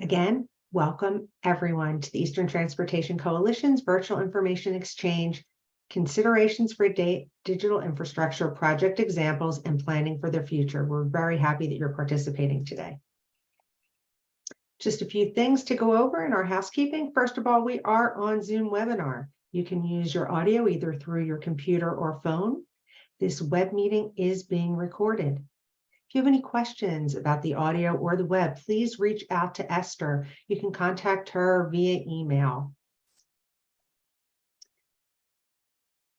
Again, welcome everyone to the Eastern Transportation Coalition's Virtual Information Exchange, Considerations for Digital Infrastructure, Project Examples, and Planning for the Future. We're very happy that you're participating today. Just a few things to go over in our housekeeping. First of all, we are on Zoom webinar. You can use your audio either through your computer or phone. This web meeting is being recorded. If you have any questions about the audio or the web, please reach out to Esther. You can contact her via email.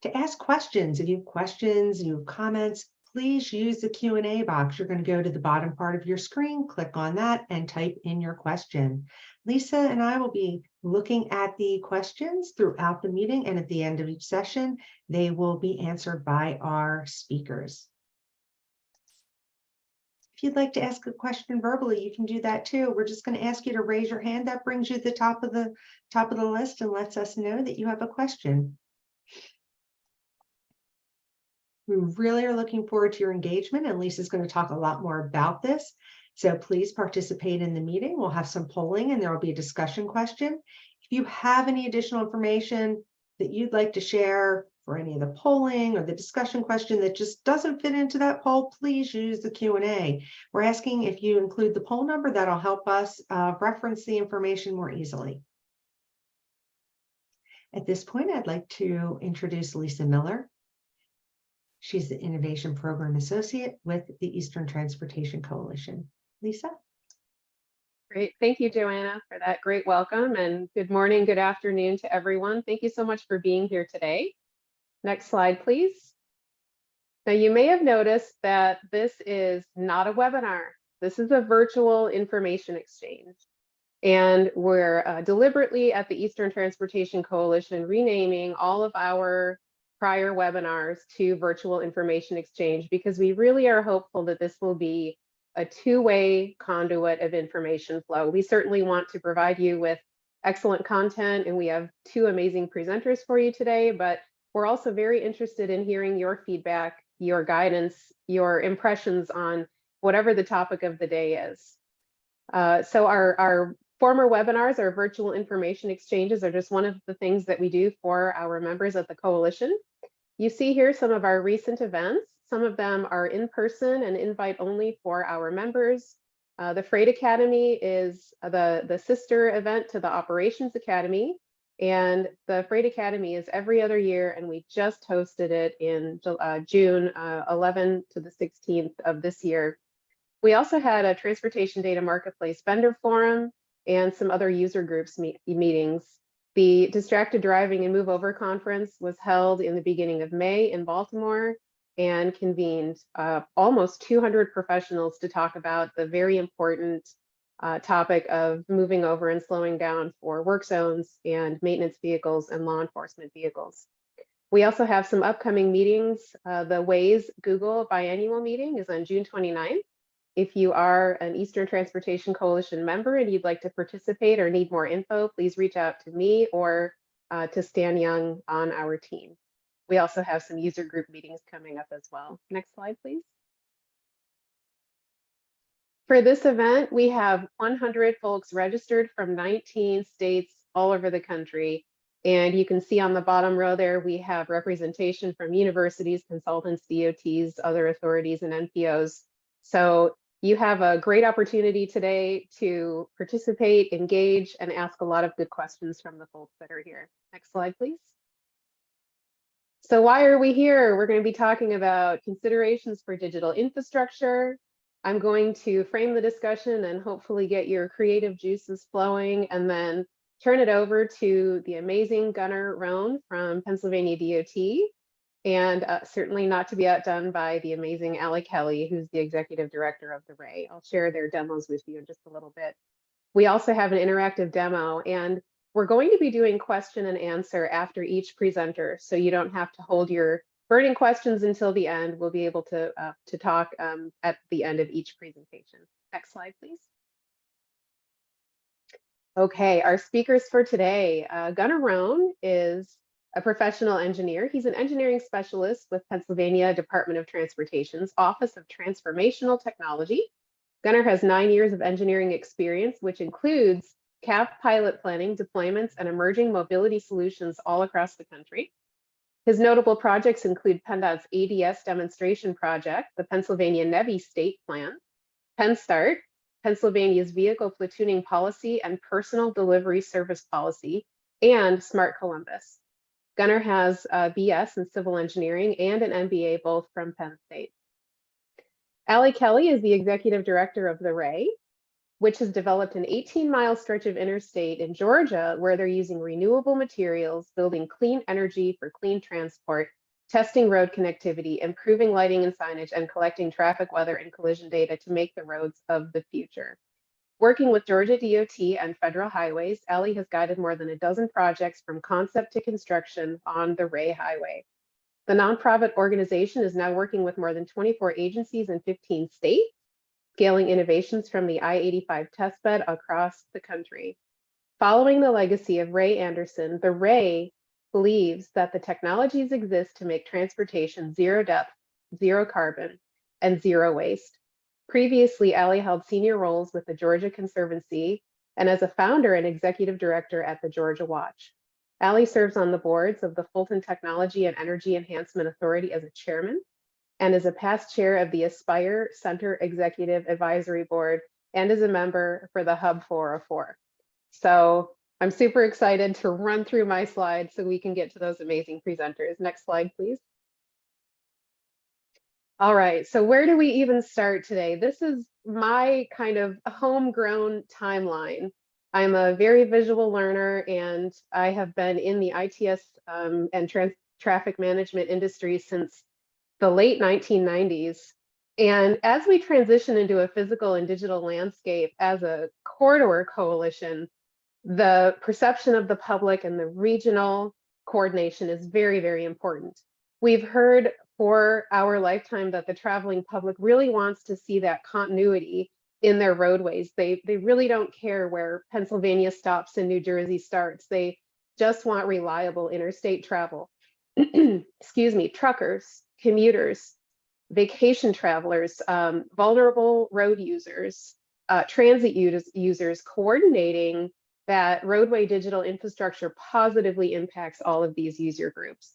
To ask questions, if you have questions, you have comments, please use the Q&A box. You're going to go to the bottom part of your screen, click on that, and type in your question. Lisa and I will be looking at the questions throughout the meeting, and at the end of each session, they will be answered by our speakers. If you'd like to ask a question verbally, you can do that too. We're just going to ask you to raise your hand. That brings you to the top of the list and lets us know that you have a question. We really are looking forward to your engagement, and Lisa's going to talk a lot more about this. So please participate in the meeting. We'll have some polling and there will be a discussion question. If you have any additional information that you'd like to share for any of the polling or the discussion question that just doesn't fit into that poll, please use the Q&A. We're asking if you include the poll number, that'll help us reference the information more easily. At this point, I'd like to introduce Lisa Miller. She's the Innovation Program Associate with the Eastern Transportation Coalition. Lisa? Great. Thank you, Joanna, for that great welcome, and good morning, good afternoon to everyone. Thank you so much for being here today. Next slide, please. Now, you may have noticed that this is not a webinar. This is a virtual information exchange. And we're deliberately at the Eastern Transportation Coalition renaming all of our prior webinars to virtual information exchange because we really are hopeful that this will be a two-way conduit of information flow. We certainly want to provide you with excellent content, and we have two amazing presenters for you today, but we're also very interested in hearing your feedback, your guidance, your impressions on whatever the topic of the day is. So our former webinars, our virtual information exchanges, are just one of the things that we do for our members of the coalition. You see here some of our recent events. Some of them are in person and invite only for our members. The Freight Academy is the sister event to the Operations Academy. And the Freight Academy is every other year, and we just hosted it in June 11 to the 16th of this year. We also had a Transportation Data Marketplace Vendor Forum and some other user groups meetings. The Distracted Driving and Move Over Conference was held in the beginning of May in Baltimore and convened almost 200 professionals to talk about the very important topic of moving over and slowing down for work zones and maintenance vehicles and law enforcement vehicles. We also have some upcoming meetings. The Waze Google biannual meeting is on June 29th. If you are an Eastern Transportation Coalition member and you'd like to participate or need more info, please reach out to me or to Stan Young on our team. We also have some user group meetings coming up as well. Next slide, please. For this event, we have 100 folks registered from 19 states all over the country. And you can see on the bottom row there, we have representation from universities, consultants, DOTs, other authorities, and NPOs. So you have a great opportunity today to participate, engage, and ask a lot of good questions from the folks that are here. Next slide, please. So why are we here? We're going to be talking about considerations for digital infrastructure. I'm going to frame the discussion and hopefully get your creative juices flowing, and then turn it over to the amazing Gunnar Rhone from Pennsylvania DOT, and certainly not to be outdone by the amazing Allie Kelly, who's the executive director of the RAI. I'll share their demos with you in just a little bit. We also have an interactive demo, and we're going to be doing question and answer after each presenter, so you don't have to hold your burning questions until the end. We'll be able to talk at the end of each presentation. Next slide, please. Okay, our speakers for today. Gunnar Rhone is a professional engineer. He's an engineering specialist with Pennsylvania Department of Transportation's Office of Transformational Technology. Gunnar has 9 years of engineering experience, which includes CAF pilot planning, deployments, and emerging mobility solutions all across the country. His notable projects include PennDOT's ADS demonstration project, the Pennsylvania NEVI State Plan, PennSTART, Pennsylvania's vehicle platooning policy and personal delivery service policy, and Smart Columbus. Gunnar has a BS in civil engineering and an MBA, both from Penn State. Allie Kelly is the executive director of the RAY, which has developed an 18-mile stretch of interstate in Georgia where they're using renewable materials, building clean energy for clean transport, testing road connectivity, improving lighting and signage, and collecting traffic, weather, and collision data to make the roads of the future. Working with Georgia DOT and federal highways, Allie has guided more than a dozen projects from concept to construction on the Ray Highway. The nonprofit organization is now working with more than 24 agencies in 15 states, scaling innovations from the I-85 testbed across the country. Following the legacy of Ray Anderson, the Ray believes that the technologies exist to make transportation zero depth, zero carbon, and zero waste. Previously, Allie held senior roles with the Georgia Conservancy and as a founder and executive director at the Georgia Watch. Allie serves on the boards of the Fulton Technology and Energy Enhancement Authority as a chairman and is a past chair of the Aspire Center Executive Advisory Board and is a member for the Hub 404. So I'm super excited to run through my slides so we can get to those amazing presenters. Next slide, please. All right, so where do we even start today? This is my kind of homegrown timeline. I'm a very visual learner and I have been in the ITS and traffic management industry since the late 1990s. And as we transition into a physical and digital landscape as a corridor coalition, the perception of the public and the regional coordination is very, very important. We've heard for our lifetime that the traveling public really wants to see that continuity in their roadways. They really don't care where Pennsylvania stops and New Jersey starts. They just want reliable interstate travel. Excuse me, truckers, commuters, vacation travelers, vulnerable road users, transit users, coordinating that roadway digital infrastructure positively impacts all of these user groups.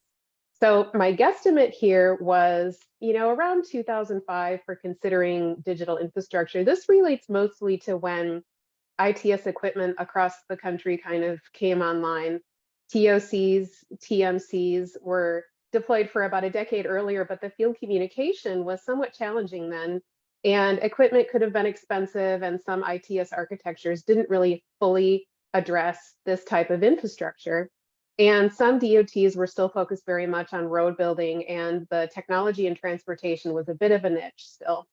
So my guesstimate here was, around 2005 for considering digital infrastructure. This relates mostly to when ITS equipment across the country kind of came online. TOCs, TMCs were deployed for about a decade earlier, but the field communication was somewhat challenging then. And equipment could have been expensive, and some ITS architectures didn't really fully address this type of infrastructure. And some DOTs were still focused very much on road building, and the technology and transportation was a bit of a niche still.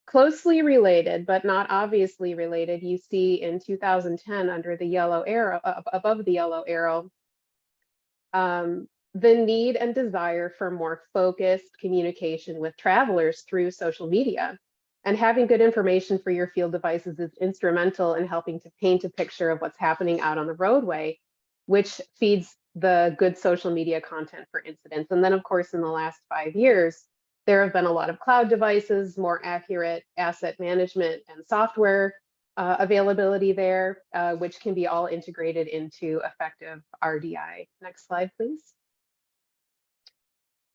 Closely related, but not obviously related, you see in 2010 under the yellow arrow, above the yellow arrow, the need and desire for more focused communication with travelers through social media. And having good information for your field devices is instrumental in helping to paint a picture of what's happening out on the roadway, which feeds the good social media content for incidents. And then, of course, in the last 5 years, there have been a lot of cloud devices, more accurate asset management and software availability there, which can be all integrated into effective RDI. Next slide, please.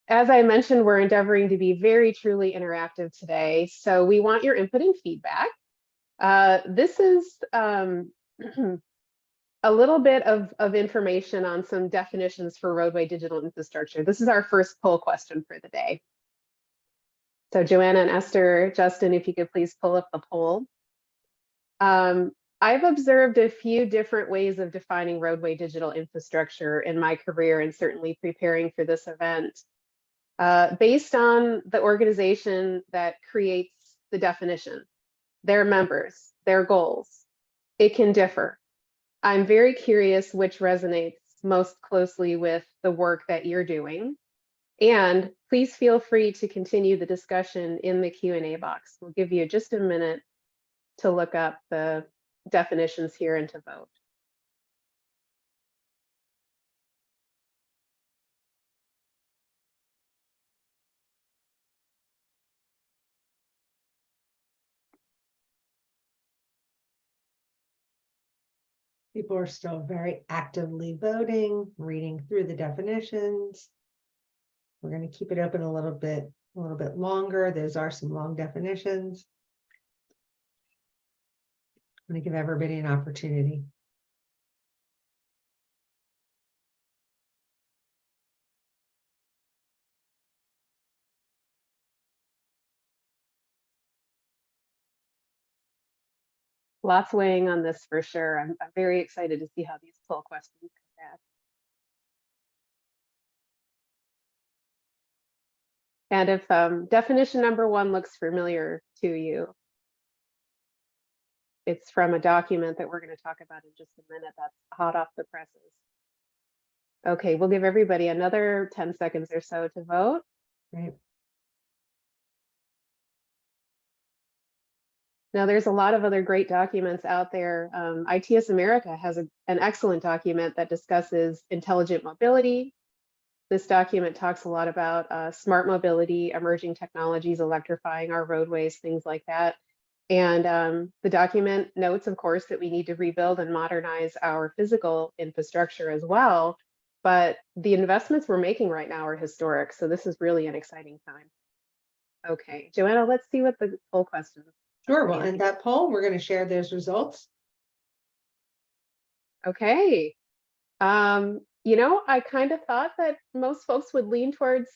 As I mentioned, we're endeavoring to be very truly interactive today. So we want your input and feedback. This is a little bit of information on some definitions for roadway digital infrastructure. This is our first poll question for the day. So Joanna and Esther, Justin, if you could please pull up the poll. I've observed a few different ways of defining roadway digital infrastructure in my career and certainly preparing for this event. Based on the organization that creates the definition, their members, their goals, it can differ. I'm very curious which resonates most closely with the work that you're doing. And please feel free to continue the discussion in the Q&A box. We'll give you just a minute to look up the definitions here and to vote. People are still very actively voting, reading through the definitions. We're going to keep it open a little bit longer. Those are some long definitions. I'm going to give everybody an opportunity. Lots weighing on this for sure. I'm very excited to see how these poll questions come back. And if definition number 1 looks familiar to you, it's from a document that we're going to talk about in just a minute that's hot off the presses. Okay, we'll give everybody another 10 seconds or so to vote. Right. Now, there's a lot of other great documents out there. ITS America has an excellent document that discusses intelligent mobility. This document talks a lot about smart mobility, emerging technologies, electrifying our roadways, things like that. And the document notes, of course, that we need to rebuild and modernize our physical infrastructure as well. But the investments we're making right now are historic. So this is really an exciting time. Okay, Joanna, let's see what the poll questions. Sure, we'll end that poll. We're going to share those results. Okay. You know, I kind of thought that most folks would lean towards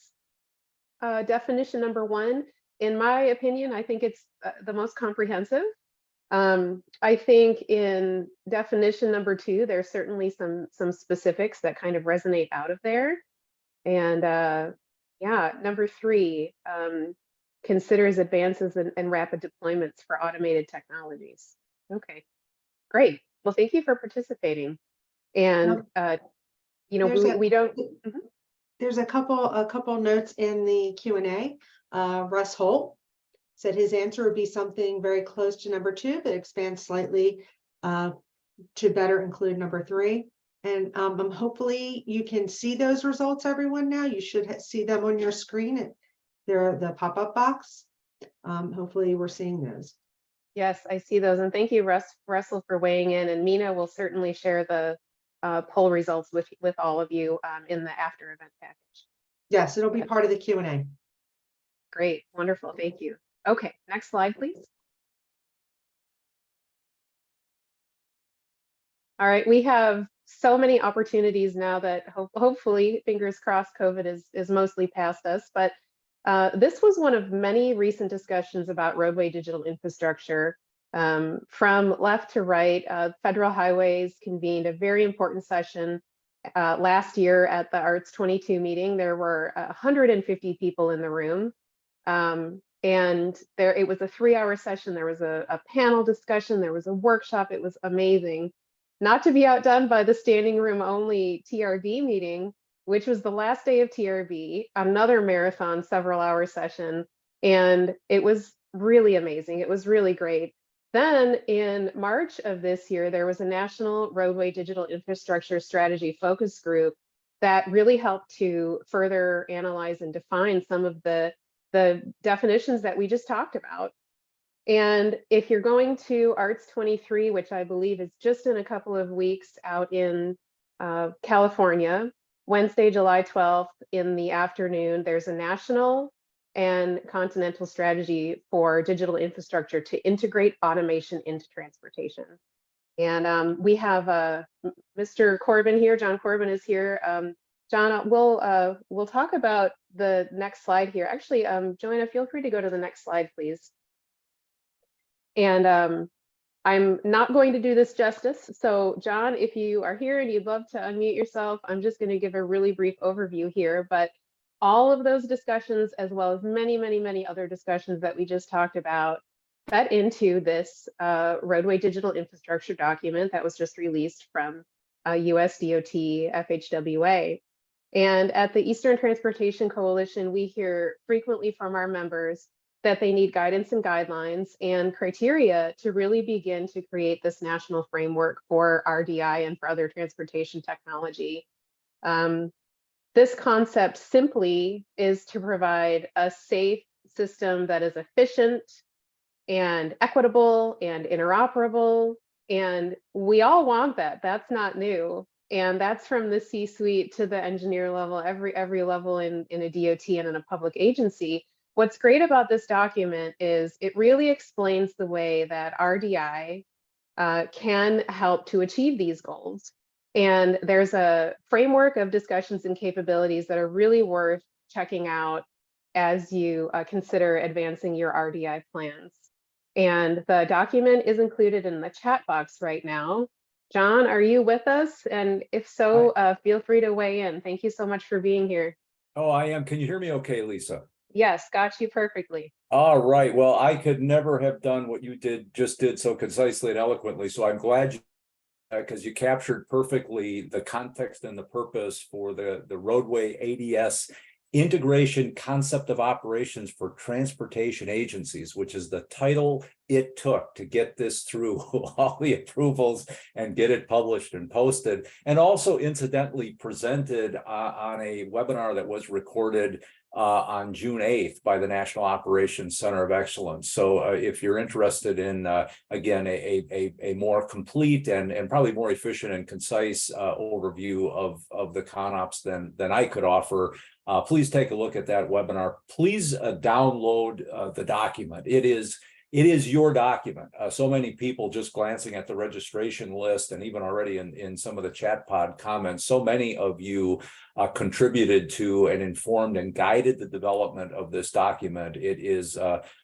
definition number 1. In my opinion, I think it's the most comprehensive. I think in definition number 2, there's certainly some specifics that kind of resonate out of there. And yeah, number 3 considers advances and rapid deployments for automated technologies. Okay, great. Well, thank you for participating. And you know, we don't. There's a couple notes in the Q&A. Russ Holt said his answer would be something very close to number 2, but expand slightly to better include number 3. And hopefully you can see those results, everyone. Now you should see them on your screen. They're the pop-up box. Hopefully we're seeing those. Yes, I see those. And thank you, Russell, for weighing in. And Mina will certainly share the poll results with all of you in the after event package. Yes, it'll be part of the Q&A. Great, wonderful, thank you. Okay, next slide, please. All right, we have so many opportunities now that hopefully, fingers crossed, COVID is mostly past us, but this was one of many recent discussions about roadway digital infrastructure. From left to right, Federal Highways convened a very important session last year at the Arts 22 meeting. There were 150 people in the room. And it was a 3-hour session. There was a panel discussion. There was a workshop. It was amazing. Not to be outdone by the standing room only TRB meeting, which was the last day of TRB, another marathon, several-hour session. And it was really amazing. It was really great. Then in March of this year, there was a National Roadway Digital Infrastructure Strategy Focus Group that really helped to further analyze and define some of the definitions that we just talked about. And if you're going to Arts 23, which I believe is just in a couple of weeks out in California, Wednesday, July 12th in the afternoon, there's a national and continental strategy for digital infrastructure to integrate automation into transportation. And we have Mr. Corbin here. John Corbin is here. John, we'll talk about the next slide here. Actually, Joanna, feel free to go to the next slide, please. And I'm not going to do this justice. So John, if you are here and you'd love to unmute yourself, I'm just going to give a really brief overview here. But all of those discussions, as well as many, many, many other discussions that we just talked about, fed into this roadway digital infrastructure document that was just released from US DOT FHWA. And at the Eastern Transportation Coalition, we hear frequently from our members that they need guidance and guidelines and criteria to really begin to create this national framework for RDI and for other transportation technology. This concept simply is to provide a safe system that is efficient and equitable and interoperable And we all want that. That's not new. And that's from the C-suite to the engineer level, every level in a DOT and in a public agency. What's great about this document is it really explains the way that RDI can help to achieve these goals. And there's a framework of discussions and capabilities that are really worth checking out as you consider advancing your RDI plans. And the document is included in the chat box right now. John, are you with us? And if so, feel free to weigh in. Thank you so much for being here. Oh, I am. Can you hear me okay, Lisa? Yes, got you perfectly. All right. Well, I could never have done what you just did so concisely and eloquently. So I'm glad you, because you captured perfectly the context and the purpose for the roadway ADS integration concept of operations for transportation agencies, which is the title it took to get this through all the approvals and get it published and posted, and also incidentally presented on a webinar that was recorded on June 8th by the National Operations Center of Excellence. So if you're interested in, again, a more complete and probably more efficient and concise overview of the ConOps than I could offer, please take a look at that webinar. Please download the document. It is your document. So many people just glancing at the registration list, and even already in some of the chat pod comments, so many of you contributed to and informed and guided the development of this document. It is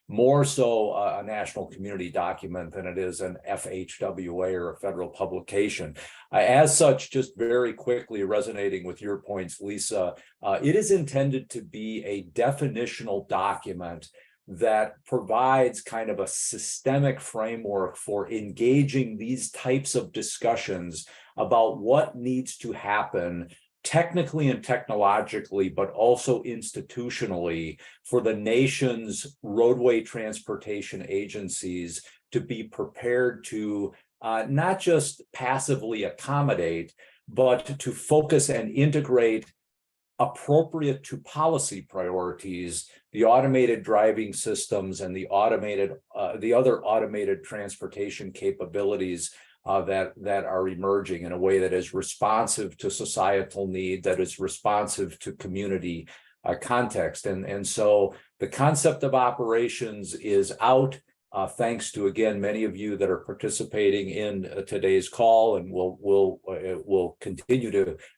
more so a national community document than it is an FHWA or a federal publication. As such, just very quickly resonating with your points, Lisa, it is intended to be a definitional document that provides kind of a systemic framework for engaging these types of discussions about what needs to happen technically and technologically, but also institutionally, for the nation's roadway transportation agencies to be prepared to not just passively accommodate, but to focus and integrate appropriate to policy priorities, the automated driving systems and the other automated transportation capabilities that are emerging in a way that is responsive to societal need, that is responsive to community context. And so the concept of operations is out. Thanks to, again, many of you that are participating in today's call, and will continue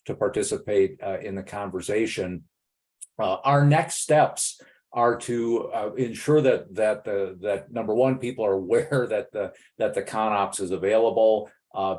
to participate in the conversation. Our next steps are to ensure that number one, people are aware that the ConOps is available,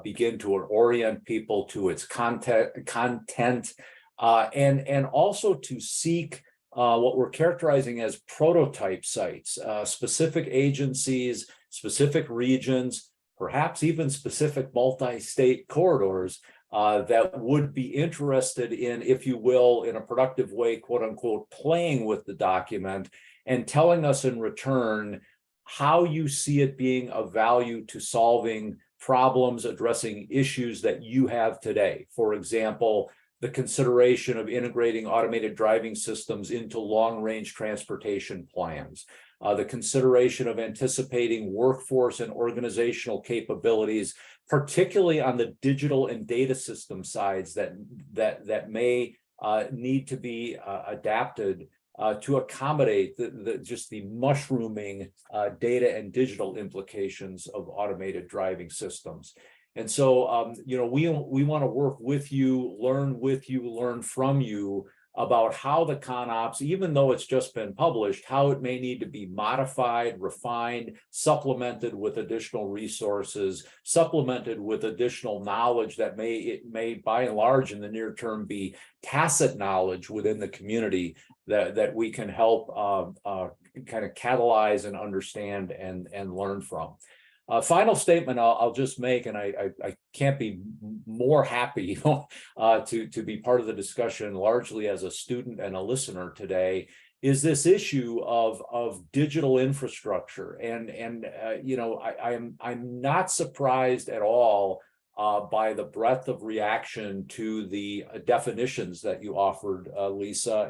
begin to orient people to its content, and also to seek what we're characterizing as prototype sites, specific agencies, specific regions, perhaps even specific multi-state corridors that would be interested in, if you will, in a productive way, quote unquote, playing with the document and telling us in return how you see it being of value to solving problems, addressing issues that you have today. For example, the consideration of integrating automated driving systems into long-range transportation plans, the consideration of anticipating workforce and organizational capabilities, particularly on the digital and data system sides that may need to be adapted to accommodate just the mushrooming data and digital implications of automated driving systems. And so, we want to work with you, learn from you about how the ConOps, even though it's just been published, how it may need to be modified, refined, supplemented with additional resources, supplemented with additional knowledge that may by and large in the near term be tacit knowledge within the community that we can help kind of catalyze and understand and learn from. Final statement I'll just make, and I can't be more happy to be part of the discussion largely as a student and a listener today, is this issue of digital infrastructure. And I'm not surprised at all by the breadth of reaction to the definitions that you offered, Lisa.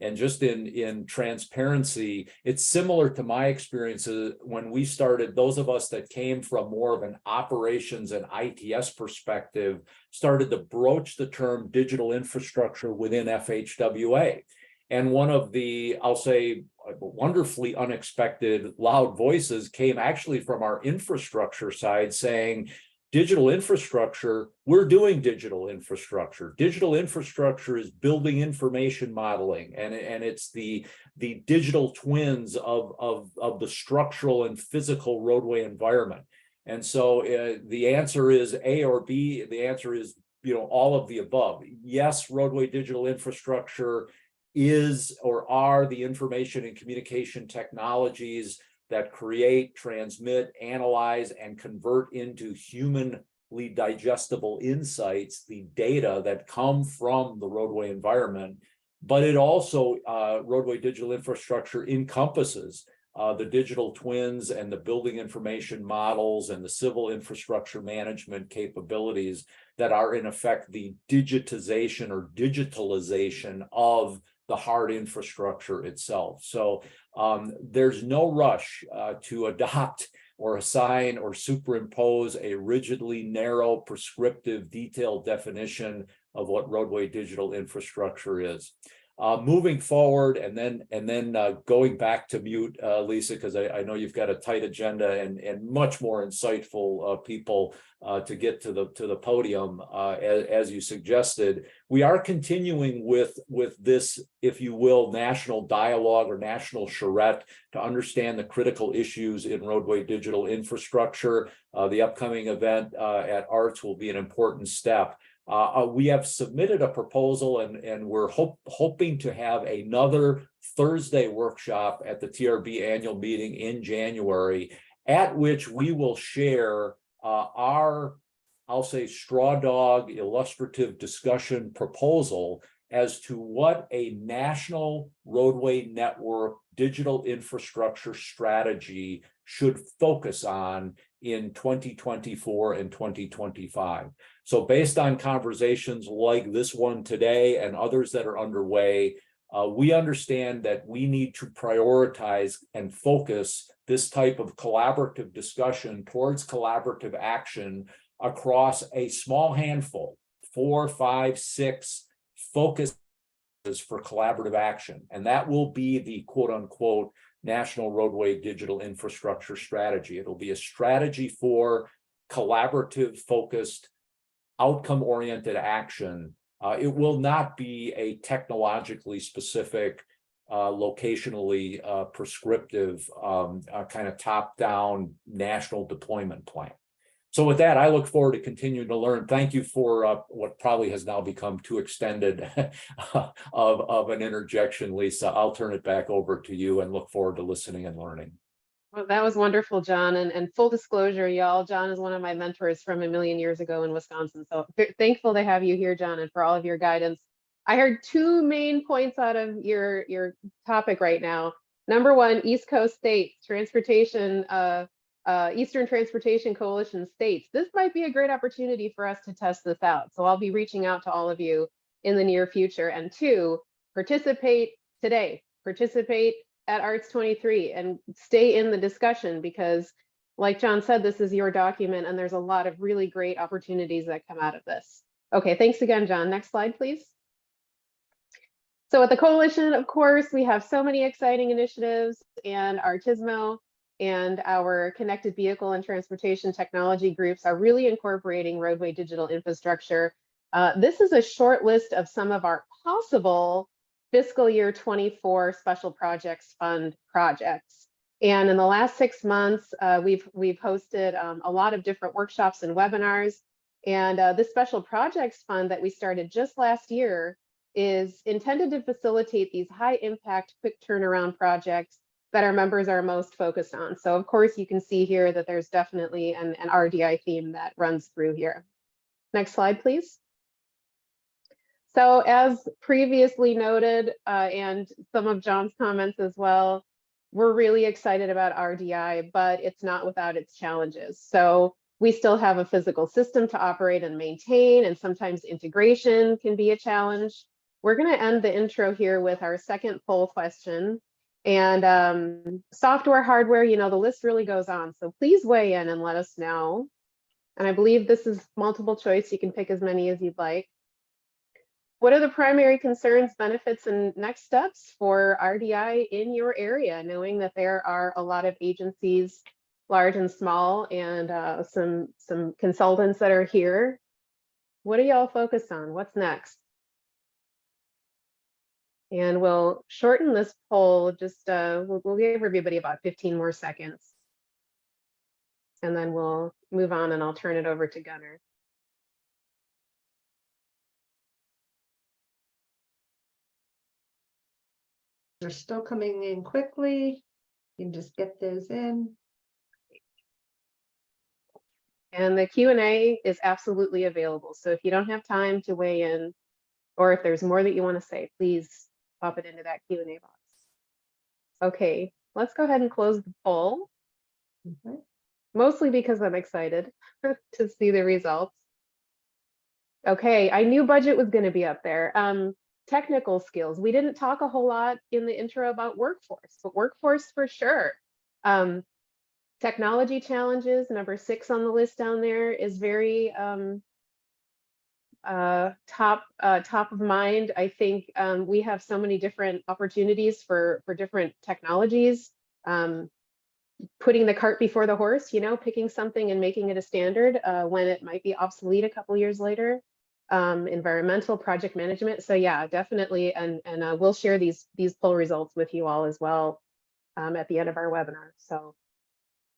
And just in transparency, it's similar to my experiences when we started, those of us that came from more of an operations and ITS perspective, started to broach the term digital infrastructure within FHWA. And one of the, I'll say, wonderfully unexpected loud voices came actually from our infrastructure side saying, digital infrastructure, we're doing digital infrastructure. Digital infrastructure is building information modeling, and it's the digital twins of the structural and physical roadway environment. And so the answer is A or B. The answer is, all of the above. Yes, roadway digital infrastructure is or are the information and communication technologies that create, transmit, analyze, and convert into humanly digestible insights, the data that come from the roadway environment. But it also, roadway digital infrastructure encompasses the digital twins and the building information models and the civil infrastructure management capabilities that are in effect the digitization or digitalization of the hard infrastructure itself. So there's no rush to adopt or assign or superimpose a rigidly narrow, prescriptive, detailed definition of what roadway digital infrastructure is. Moving forward, and then going back to mute, Lisa, because I know you've got a tight agenda and much more insightful people to get to the podium, as you suggested. We are continuing with this, if you will, national dialogue or national charrette to understand the critical issues in roadway digital infrastructure. The upcoming event at ARTS will be an important step. We have submitted a proposal, and we're hoping to have another Thursday workshop at the TRB annual meeting in January, at which we will share our, I'll say, straw dog illustrative discussion proposal as to what a national roadway network digital infrastructure strategy should focus on in 2024 and 2025. So based on conversations like this one today and others that are underway, we understand that we need to prioritize and focus this type of collaborative discussion towards collaborative action across a small handful, 4, 5, 6 focus for collaborative action. And that will be the quote unquote National Roadway Digital Infrastructure Strategy. It'll be a strategy for collaborative, focused, outcome-oriented action. It will not be a technologically specific, locationally prescriptive kind of top-down national deployment plan. So with that, I look forward to continuing to learn. Thank you for what probably has now become too extended of an interjection, Lisa. I'll turn it back over to you and look forward to listening and learning. Well, that was wonderful, John. And full disclosure, y'all, John is one of my mentors from a million years ago in Wisconsin. So thankful to have you here, John, and for all of your guidance. I heard two main points out of your topic right now. Number one, East Coast states, transportation, Eastern Transportation Coalition states. This might be a great opportunity for us to test this out. So I'll be reaching out to all of you in the near future. And two, participate today, participate at ARTS 23 and stay in the discussion, because like John said, this is your document and there's a lot of really great opportunities that come out of this. Okay, thanks again, John. Next slide, please. So at the coalition, of course, we have so many exciting initiatives, and Artismo and our connected vehicle and transportation technology groups are really incorporating roadway digital infrastructure. This is a short list of some of our possible fiscal year 24 special projects fund projects. And in the last 6 months, we've hosted a lot of different workshops and webinars. And this special projects fund that we started just last year is intended to facilitate these high impact, quick turnaround projects that our members are most focused on. So of course, you can see here that there's definitely an RDI theme that runs through here. Next slide, please. So as previously noted, and some of John's comments as well, we're really excited about RDI, but it's not without its challenges. So we still have a physical system to operate and maintain, and sometimes integration can be a challenge. we're going to end the intro here with our second poll question. And software, hardware, you know, the list really goes on. So please weigh in and let us know. And I believe this is multiple choice. You can pick as many as you'd like. What are the primary concerns, benefits, and next steps for RDI in your area, knowing that there are a lot of agencies, large and small, and some consultants that are here? What are y'all focused on? What's next? And we'll shorten this poll, just we'll give everybody about 15 more seconds. And then we'll move on and I'll turn it over to Gunnar. They're still coming in quickly. You can just get those in. And the Q&A is absolutely available. So if you don't have time to weigh in, or if there's more that you want to say, please pop it into that Q&A box. Okay, let's go ahead and close the poll. Okay. Mostly because I'm excited to see the results. Okay, I knew budget was going to be up there. Technical skills. We didn't talk a whole lot in the intro about workforce, but workforce for sure. Technology challenges, number 6 on the list down there, is very top of mind. I think we have so many different opportunities for different technologies. Putting the cart before the horse, you know, picking something and making it a standard when it might be obsolete a couple years later. Environmental project management. So yeah, definitely. And we'll share these poll results with you all as well at the end of our webinar. So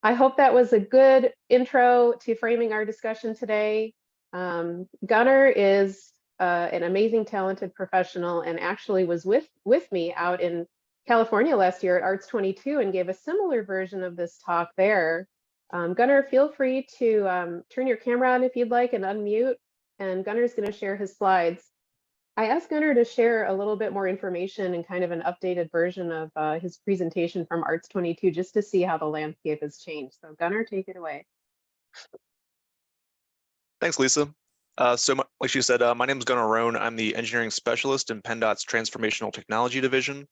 I hope that was a good intro to framing our discussion today. Gunnar is an amazing, talented professional and actually was with me out in California last year at Arts 22 and gave a similar version of this talk there. Gunnar, feel free to turn your camera on if you'd like and unmute, and Gunnar's going to share his slides. I asked Gunnar to share a little bit more information and kind of an updated version of his presentation from Arts 22 just to see how the landscape has changed. So Gunnar, take it away. Thanks, Lisa. Like she said, my name is Gunnar Rhone. I'm the engineering specialist in PennDOT's Transformational Technology Division.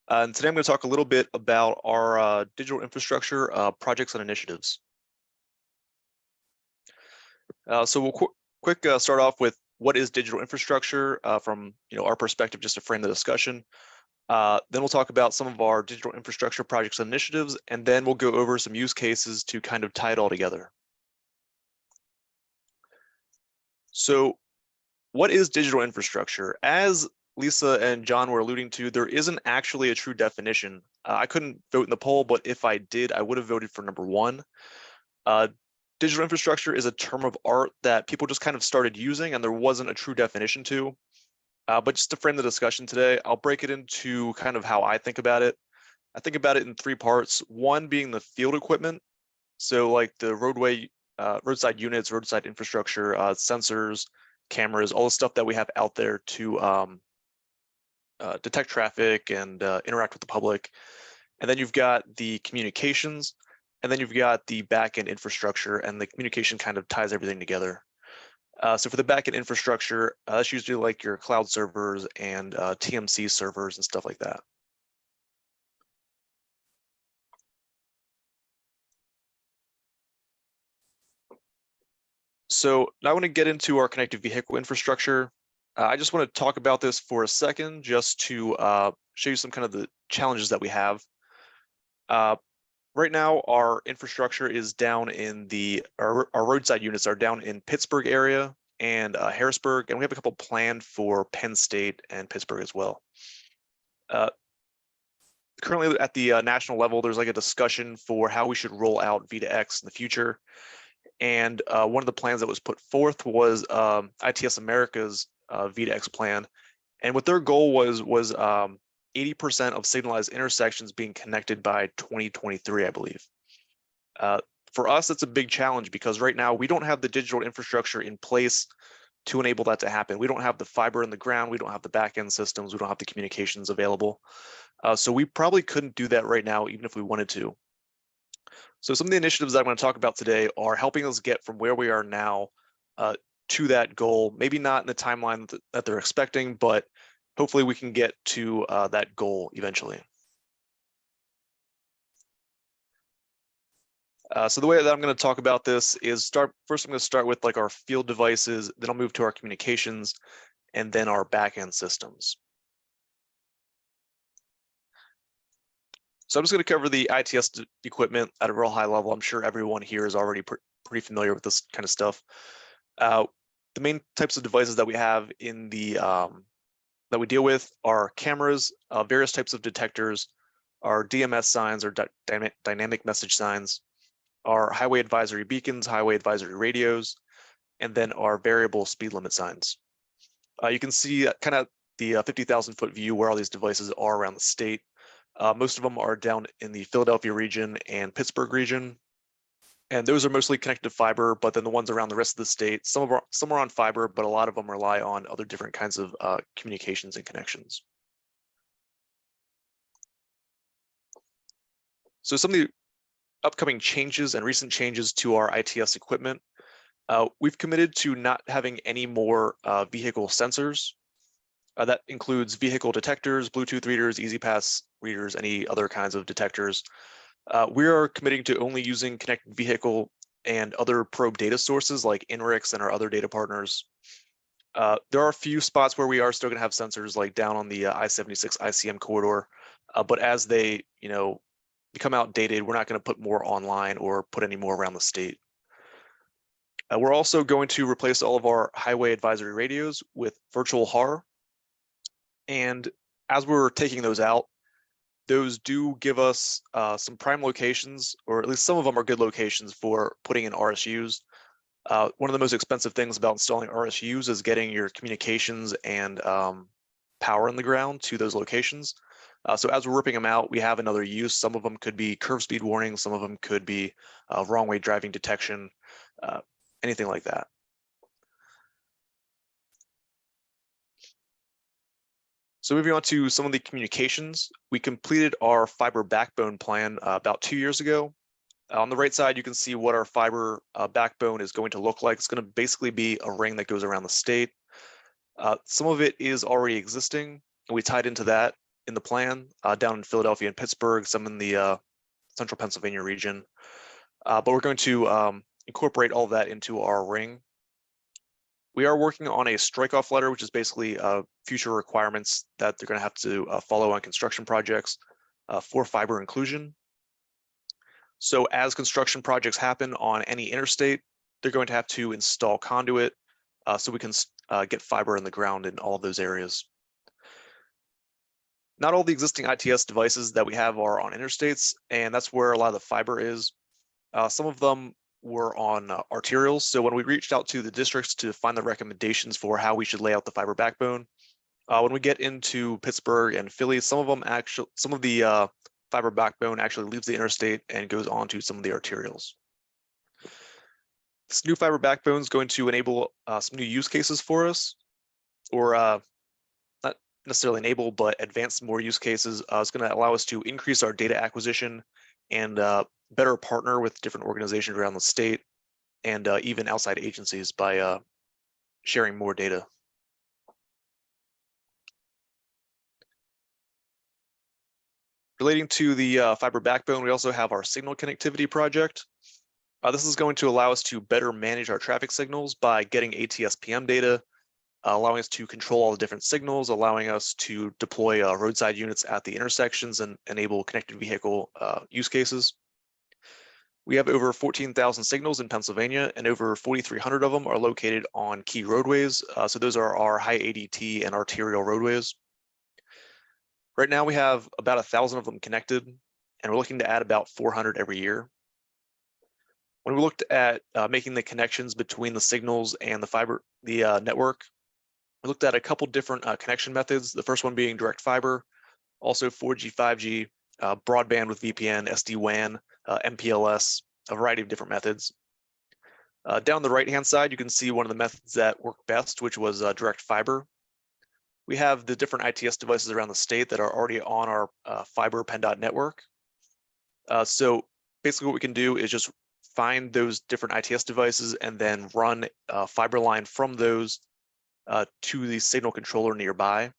And today I'm going to talk a little bit about our digital infrastructure projects and initiatives. So we'll quick start off with what is digital infrastructure from our perspective, just to frame the discussion. Then we'll talk about some of our digital infrastructure projects and initiatives, and then we'll go over some use cases to kind of tie it all together. So what is digital infrastructure? As Lisa and John were alluding to, there isn't actually a true definition. I couldn't vote in the poll, but if I did, I would have voted for number 1. Digital infrastructure is a term of art that people just kind of started using and there wasn't a true definition to. But just to frame the discussion today, I'll break it into kind of how I think about it. I think about it in 3 parts. 1 being the field equipment. So like the roadside units, roadside infrastructure, sensors, cameras, all the stuff that we have out there to detect traffic and interact with the public. And then you've got the communications, and then you've got the backend infrastructure, and the communication kind of ties everything together. So for the backend infrastructure, that's usually like your cloud servers and TMC servers and stuff like that. So now I want to get into our connected vehicle infrastructure. I just want to talk about this for a second, just to show you some kind of the challenges that we have. Right now, our infrastructure is down in our roadside units are down in Pittsburgh area and Harrisburg, and we have a couple planned for Penn State and Pittsburgh as well. Currently at the national level, there's like a discussion for how we should roll out V2X in the future. And one of the plans that was put forth was ITS America's V2X plan. And what their goal was 80% of signalized intersections being connected by 2023, I believe. For us, that's a big challenge because right now we don't have the digital infrastructure in place to enable that to happen. We don't have the fiber in the ground. We don't have the backend systems. We don't have the communications available. So we probably couldn't do that right now, even if we wanted to. So some of the initiatives that I'm going to talk about today are helping us get from where we are now to that goal. Maybe not in the timeline that they're expecting, but hopefully we can get to that goal eventually. So the way that I'm going to talk about this is first I'm going to start with like our field devices, then I'll move to our communications, and then our backend systems. So I'm just going to cover the ITS equipment at a real high level. I'm sure everyone here is already pretty familiar with this kind of stuff. The main types of devices that we have in the that we deal with are cameras, various types of detectors, our DMS signs or dynamic message signs, our highway advisory beacons, highway advisory radios, and then our variable speed limit signs. You can see kind of the 50,000 foot view where all these devices are around the state. Most of them are down in the Philadelphia region and Pittsburgh region. And those are mostly connected to fiber, but then the ones around the rest of the state, some are on fiber, but a lot of them rely on other different kinds of communications and connections. So some of the upcoming changes and recent changes to our ITS equipment, we've committed to not having any more vehicle sensors. That includes vehicle detectors, Bluetooth readers, EasyPass readers, any other kinds of detectors. We are committing to only using connected vehicle and other probe data sources like INRIX and our other data partners. There are a few spots where we are still going to have sensors like down on the I-76 ICM corridor, but as they become outdated, we're not going to put more online or put any more around the state. We're also going to replace all of our highway advisory radios with virtual HAR. And as we're taking those out, those do give us some prime locations, or at least some of them are good locations for putting in RSUs. One of the most expensive things about installing RSUs is getting your communications and power in the ground to those locations. So as we're ripping them out, we have another use. Some of them could be curve speed warning, some of them could be wrong way driving detection, anything like that. So moving on to some of the communications, we completed our fiber backbone plan about 2 years ago. On the right side, you can see what our fiber backbone is going to look like. It's going to basically be a ring that goes around the state. Some of it is already existing, and we tied into that in the plan down in Philadelphia and Pittsburgh, some in the central Pennsylvania region. But we're going to incorporate all of that into our ring. We are working on a strike-off letter, which is basically future requirements that they're going to have to follow on construction projects for fiber inclusion. So as construction projects happen on any interstate, they're going to have to install conduit so we can get fiber in the ground in all of those areas. Not all the existing ITS devices that we have are on interstates, and that's where a lot of the fiber is. Some of them were on arterials. So when we reached out to the districts to find the recommendations for how we should lay out the fiber backbone, when we get into Pittsburgh and Philly, some of the fiber backbone actually leaves the interstate and goes on to some of the arterials. This new fiber backbone is going to enable some new use cases for us, or not necessarily enable, but advance more use cases. It's going to allow us to increase our data acquisition and better partner with different organizations around the state and even outside agencies by sharing more data. Relating to the fiber backbone, we also have our signal connectivity project. This is going to allow us to better manage our traffic signals by getting ATS-PM data, allowing us to control all the different signals, allowing us to deploy roadside units at the intersections and enable connected vehicle use cases. We have over 14,000 signals in Pennsylvania, and over 4,300 of them are located on key roadways. So those are our high ADT and arterial roadways. Right now, we have about 1,000 of them connected, and we're looking to add about 400 every year. When we looked at making the connections between the signals and the network, we looked at a couple different connection methods. The first one being direct fiber, also 4G, 5G, broadband with VPN, SD-WAN, MPLS, a variety of different methods. Down the right-hand side, you can see one of the methods that worked best, which was direct fiber. We have the different ITS devices around the state that are already on our fiber PennDOT network. So basically what we can do is just find those different ITS devices and then run a fiber line from those to the signal controller nearby.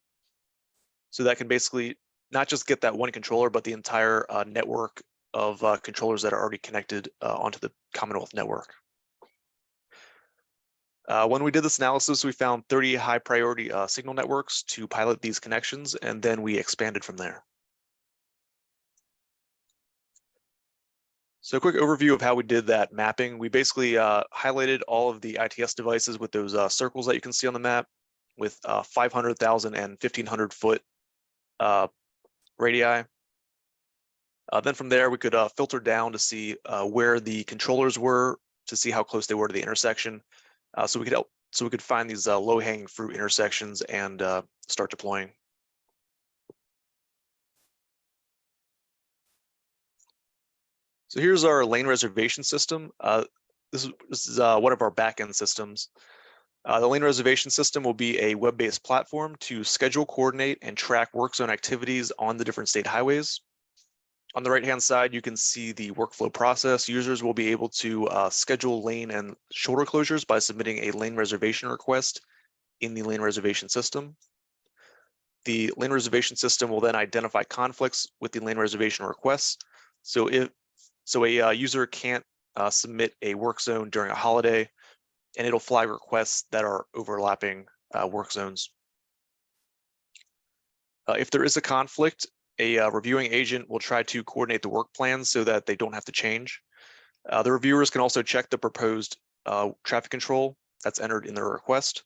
So that can basically not just get that one controller, but the entire network of controllers that are already connected onto the Commonwealth network. When we did this analysis, we found 30 high priority signal networks to pilot these connections, and then we expanded from there. So a quick overview of how we did that mapping. We basically highlighted all of the ITS devices with those circles that you can see on the map with 500,000 and 1,500 foot radii. Then from there, we could filter down to see where the controllers were, to see how close they were to the intersection. So we could find these low-hanging fruit intersections and start deploying. So here's our lane reservation system. This is one of our backend systems. The lane reservation system will be a web-based platform to schedule, coordinate, and track work zone activities on the different state highways. On the right-hand side, you can see the workflow process. Users will be able to schedule lane and shoulder closures by submitting a lane reservation request in the lane reservation system. The lane reservation system will then identify conflicts with the lane reservation requests. So a user can't submit a work zone during a holiday, and it'll flag requests that are overlapping work zones. If there is a conflict, a reviewing agent will try to coordinate the work plans so that they don't have to change. The reviewers can also check the proposed traffic control that's entered in their request.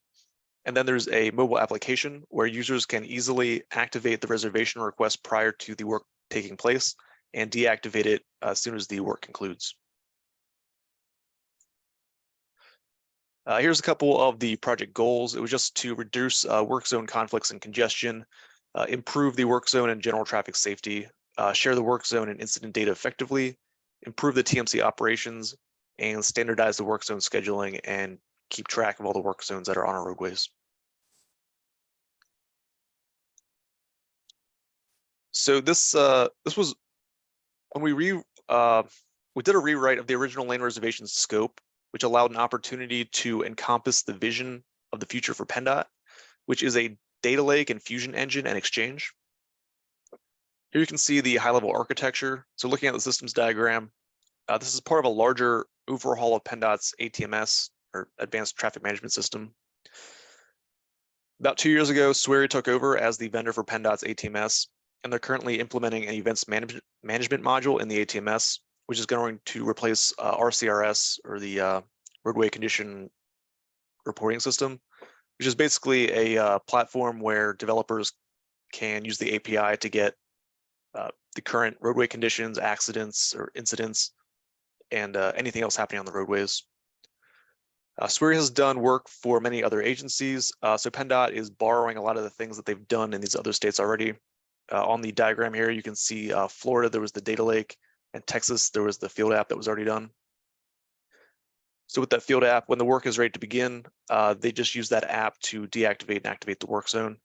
And then there's a mobile application where users can easily activate the reservation request prior to the work taking place and deactivate it as soon as the work concludes. Here's a couple of the project goals. It was just to reduce work zone conflicts and congestion, improve the work zone and general traffic safety, share the work zone and incident data effectively, improve the TMC operations, and standardize the work zone scheduling and keep track of all the work zones that are on our roadways. So this was when we did a rewrite of the original lane reservation scope, which allowed an opportunity to encompass the vision of the future for PennDOT, which is a data lake and fusion engine and exchange. Here you can see the high-level architecture. So looking at the systems diagram, this is part of a larger overhaul of PennDOT's ATMS, or Advanced Traffic Management System. About 2 years ago, Swery took over as the vendor for PennDOT's ATMS, and they're currently implementing an events management module in the ATMS, which is going to replace RCRS, or the roadway condition reporting system, which is basically a platform where developers can use the API to get the current roadway conditions, accidents or incidents, and anything else happening on the roadways. Swery has done work for many other agencies, so PennDOT is borrowing a lot of the things that they've done in these other states already. On the diagram here, you can see Florida, there was the data lake, and Texas, there was the field app that was already done. So with that field app, when the work is ready to begin, they just use that app to deactivate and activate the work zone.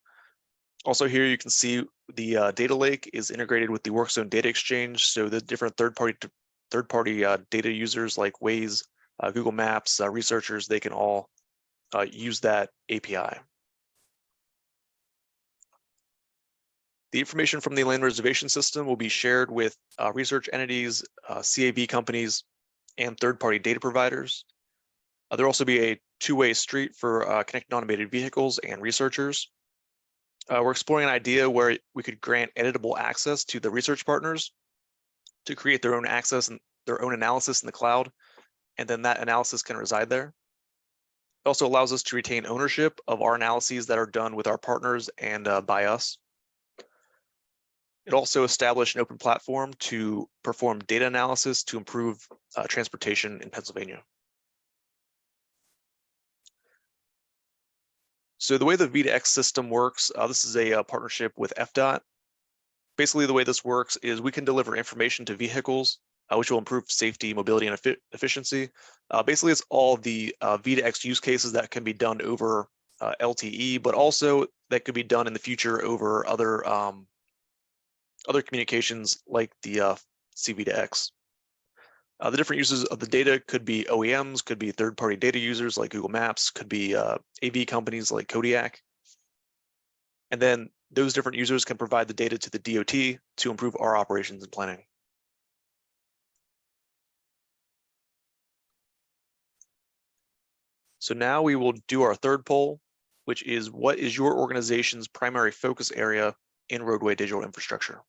Also here, you can see the data lake is integrated with the work zone data exchange. So the different third-party data users like Waze, Google Maps, researchers, they can all use that API. The information from the lane reservation system will be shared with research entities, CAV companies, and third-party data providers. There'll also be a two-way street for connected automated vehicles and researchers. We're exploring an idea where we could grant editable access to the research partners to create their own access and their own analysis in the cloud, and then that analysis can reside there. It also allows us to retain ownership of our analyses that are done with our partners and by us. It also established an open platform to perform data analysis to improve transportation in Pennsylvania. So the way the V2X system works, this is a partnership with FDOT. Basically, the way this works is we can deliver information to vehicles, which will improve safety, mobility, and efficiency. Basically, it's all the V2X use cases that can be done over LTE, but also that could be done in the future over other communications like the CV2X. The different uses of the data could be OEMs, could be third-party data users like Google Maps, could be AV companies like Kodiak. And then those different users can provide the data to the DOT to improve our operations and planning. So now we will do our third poll, which is, what is your organization's primary focus area in roadway digital infrastructure?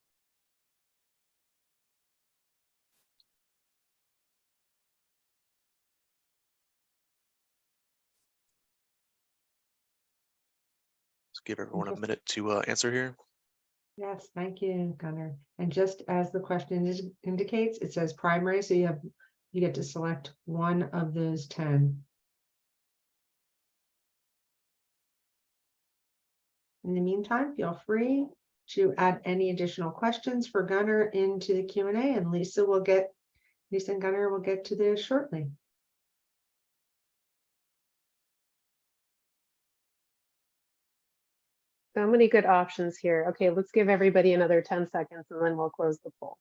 Let's give everyone a minute to answer here. Yes, thank you, Gunnar. And just as the question indicates, it says primary, so you get to select one of those 10. In the meantime, feel free to add any additional questions for Gunnar into the Q&A, and Lisa and Gunnar will get to those shortly. So many good options here. Okay, let's give everybody another 10 seconds and then we'll close the poll.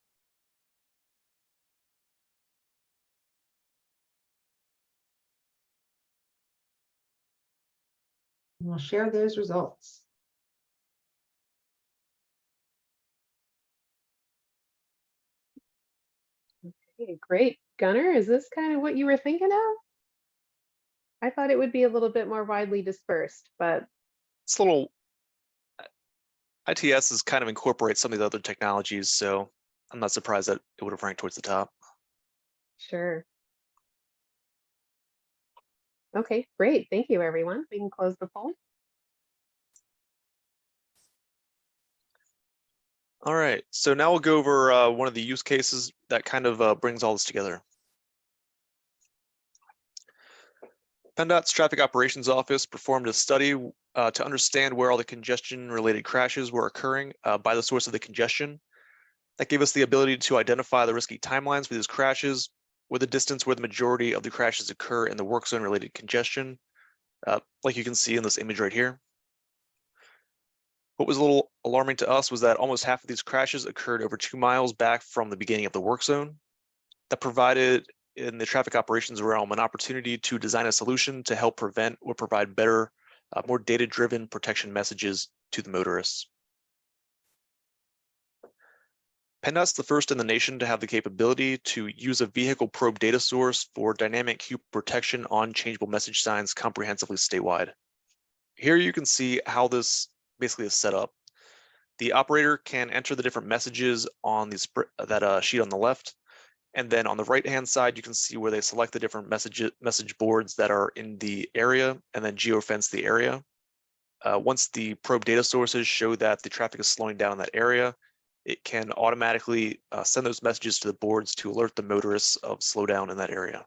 And we'll share those results. Okay, great. Gunnar, is this kind of what you were thinking of? I thought it would be a little bit more widely dispersed, but It's a little, ITS is kind of incorporates some of the other technologies, so I'm not surprised that it would have ranked towards the top. sure. Okay, great. Thank you, everyone. We can close the poll. All right, so now we'll go over one of the use cases that kind of brings all this together. PennDOT's Traffic Operations Office performed a study to understand where all the congestion-related crashes were occurring by the source of the congestion. That gave us the ability to identify the risky timelines for these crashes, with a distance where the majority of the crashes occur in the work zone-related congestion, like you can see in this image right here. What was a little alarming to us was that almost half of these crashes occurred over 2 miles back from the beginning of the work zone. That provided, in the traffic operations realm, an opportunity to design a solution to help prevent or provide better, more data-driven protection messages to the motorists. PennDOT's the first in the nation to have the capability to use a vehicle probe data source for dynamic queue protection on changeable message signs comprehensively statewide. Here you can see how this basically is set up. The operator can enter the different messages on that sheet on the left, and then on the right-hand side, you can see where they select the different message boards that are in the area, and then geofence the area. Once the probe data sources show that the traffic is slowing down in that area, it can automatically send those messages to the boards to alert the motorists of slowdown in that area.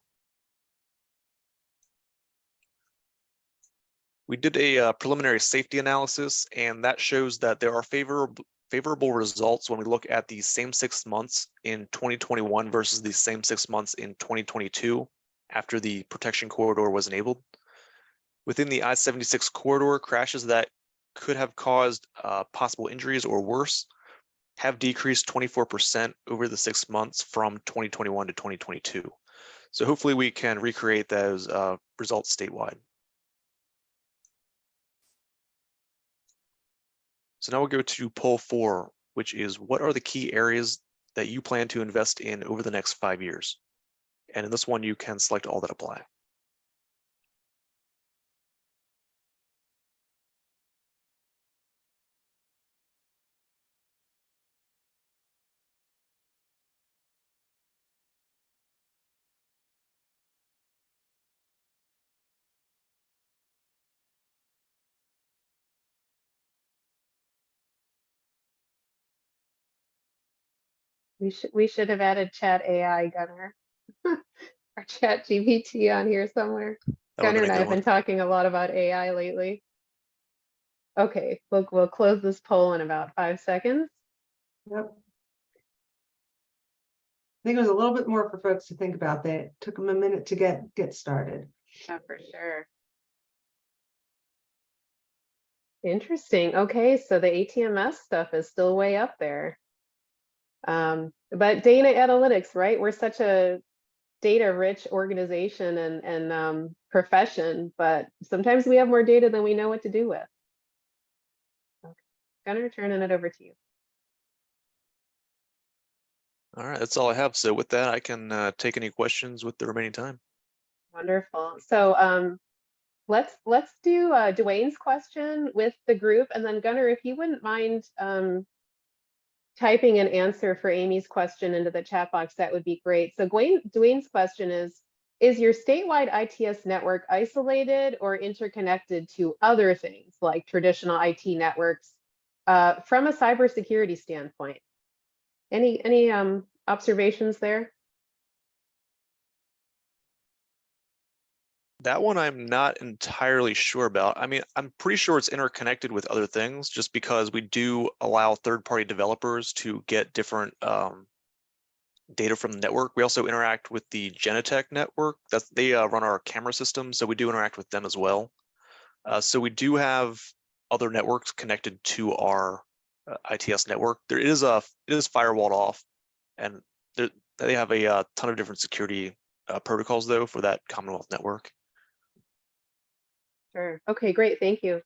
We did a preliminary safety analysis, and that shows that there are favorable results when we look at the same 6 months in 2021 versus the same 6 months in 2022 after the protection corridor was enabled. Within the I-76 corridor, crashes that could have caused possible injuries or worse have decreased 24% over the 6 months from 2021 to 2022. So hopefully we can recreate those results statewide. So now we'll go to poll 4, which is, what are the key areas that you plan to invest in over the next 5 years? And in this one, you can select all that apply. We should have added chat AI, Gunnar. Or chat GPT on here somewhere. Gunnar and I have been talking a lot about AI lately. Okay, we'll close this poll in about 5 seconds. Yep. I think it was a little bit more for folks to think about. That took them a minute to get started. Yeah, for sure. Interesting. Okay, so the ATMS stuff is still way up there. But data analytics, right? We're such a data-rich organization and profession, but sometimes we have more data than we know what to do with. Okay. Gunnar, turning it over to you. All right, that's all I have. So with that, I can take any questions with the remaining time. Wonderful. So let's do Dwayne's question with the group, and then Gunnar, if you wouldn't mind typing an answer for Amy's question into the chat box, that would be great. So Dwayne's question is your statewide ITS network isolated or interconnected to other things like traditional IT networks from a cybersecurity standpoint? Any observations there? That one I'm not entirely sure about. I mean, I'm pretty sure it's interconnected with other things just because we do allow third-party developers to get different data from the network. We also interact with the Genetec network. They run our camera system, so we do interact with them as well. So we do have other networks connected to our ITS network. It is firewalled off, and they have a ton of different security protocols though for that Commonwealth network. Sure. Okay, great. Thank you.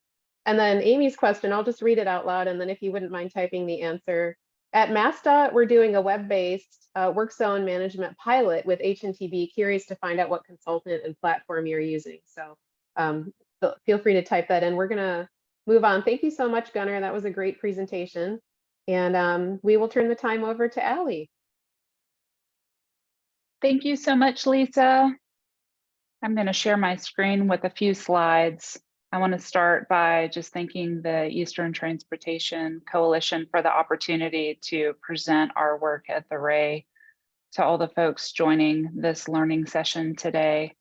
And then Amy's question, I'll just read it out loud, and then if you wouldn't mind typing the answer. At MassDOT, we're doing a web-based work zone management pilot with HNTB. Curious to find out what consultant and platform you're using. So feel free to type that in. We're going to move on. Thank you so much, Gunnar. That was a great presentation. And we will turn the time over to Allie. Thank you so much, Lisa. I'm going to share my screen with a few slides. I want to start by just thanking the Eastern Transportation Coalition for the opportunity to present our work at the RAE to all the folks joining this learning session today.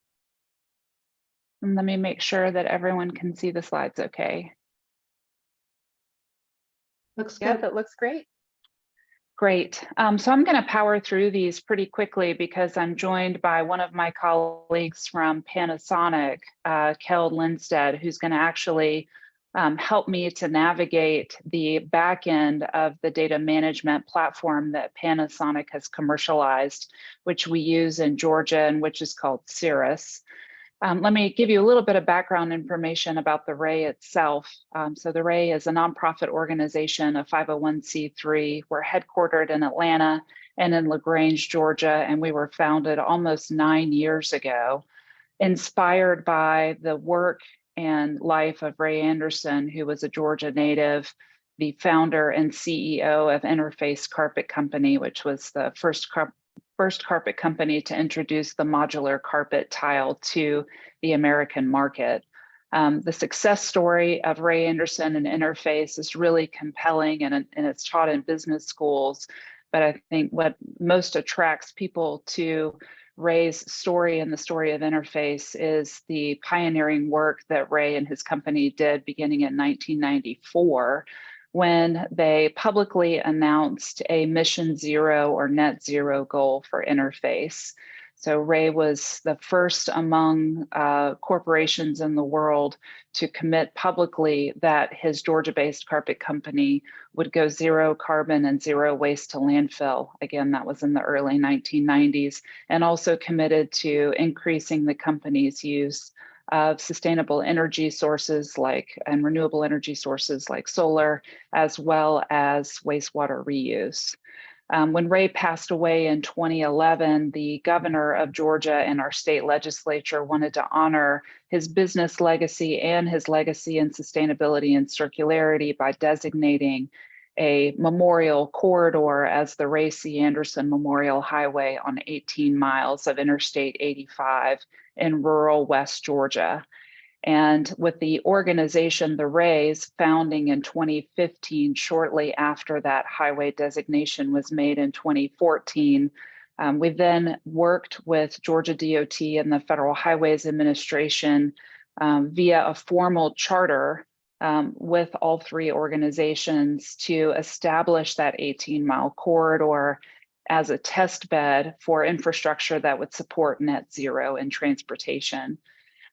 And let me make sure that everyone can see the slides okay. Looks Yeah, good. that looks great. Great. So I'm going to power through these pretty quickly because I'm joined by one of my colleagues from Panasonic, Kel Lindstedt, who's going to actually help me to navigate the back end of the data management platform that Panasonic has commercialized, which we use in Georgia and which is called Cirrus. Let me give you a little bit of background information about the RAE itself. So the RAE is a nonprofit organization, a 501c3. We're headquartered in Atlanta and in LaGrange, Georgia, and we were founded almost 9 years ago, inspired by the work and life of Ray Anderson, who was a Georgia native, the founder and CEO of Interface Carpet Company, which was the first carpet company to introduce the modular carpet tile to the American market. The success story of Ray Anderson and Interface is really compelling, and it's taught in business schools. But I think what most attracts people to Ray's story and the story of Interface is the pioneering work that Ray and his company did beginning in 1994, when they publicly announced a mission zero or net zero goal for Interface. So Ray was the first among corporations in the world to commit publicly that his Georgia-based carpet company would go zero carbon and zero waste to landfill. Again, that was in the early 1990s, and also committed to increasing the company's use of sustainable energy sources and renewable energy sources like solar, as well as wastewater reuse. When Ray passed away in 2011, the governor of Georgia and our state legislature wanted to honor his business legacy and his legacy in sustainability and circularity by designating a memorial corridor as the Ray C. Anderson Memorial Highway on 18 miles of Interstate 85 in rural West Georgia. And with the organization, the Rays, founding in 2015, shortly after that highway designation was made in 2014, we then worked with Georgia DOT and the Federal Highways Administration via a formal charter with all three organizations to establish that 18-mile corridor as a test bed for infrastructure that would support net zero in transportation.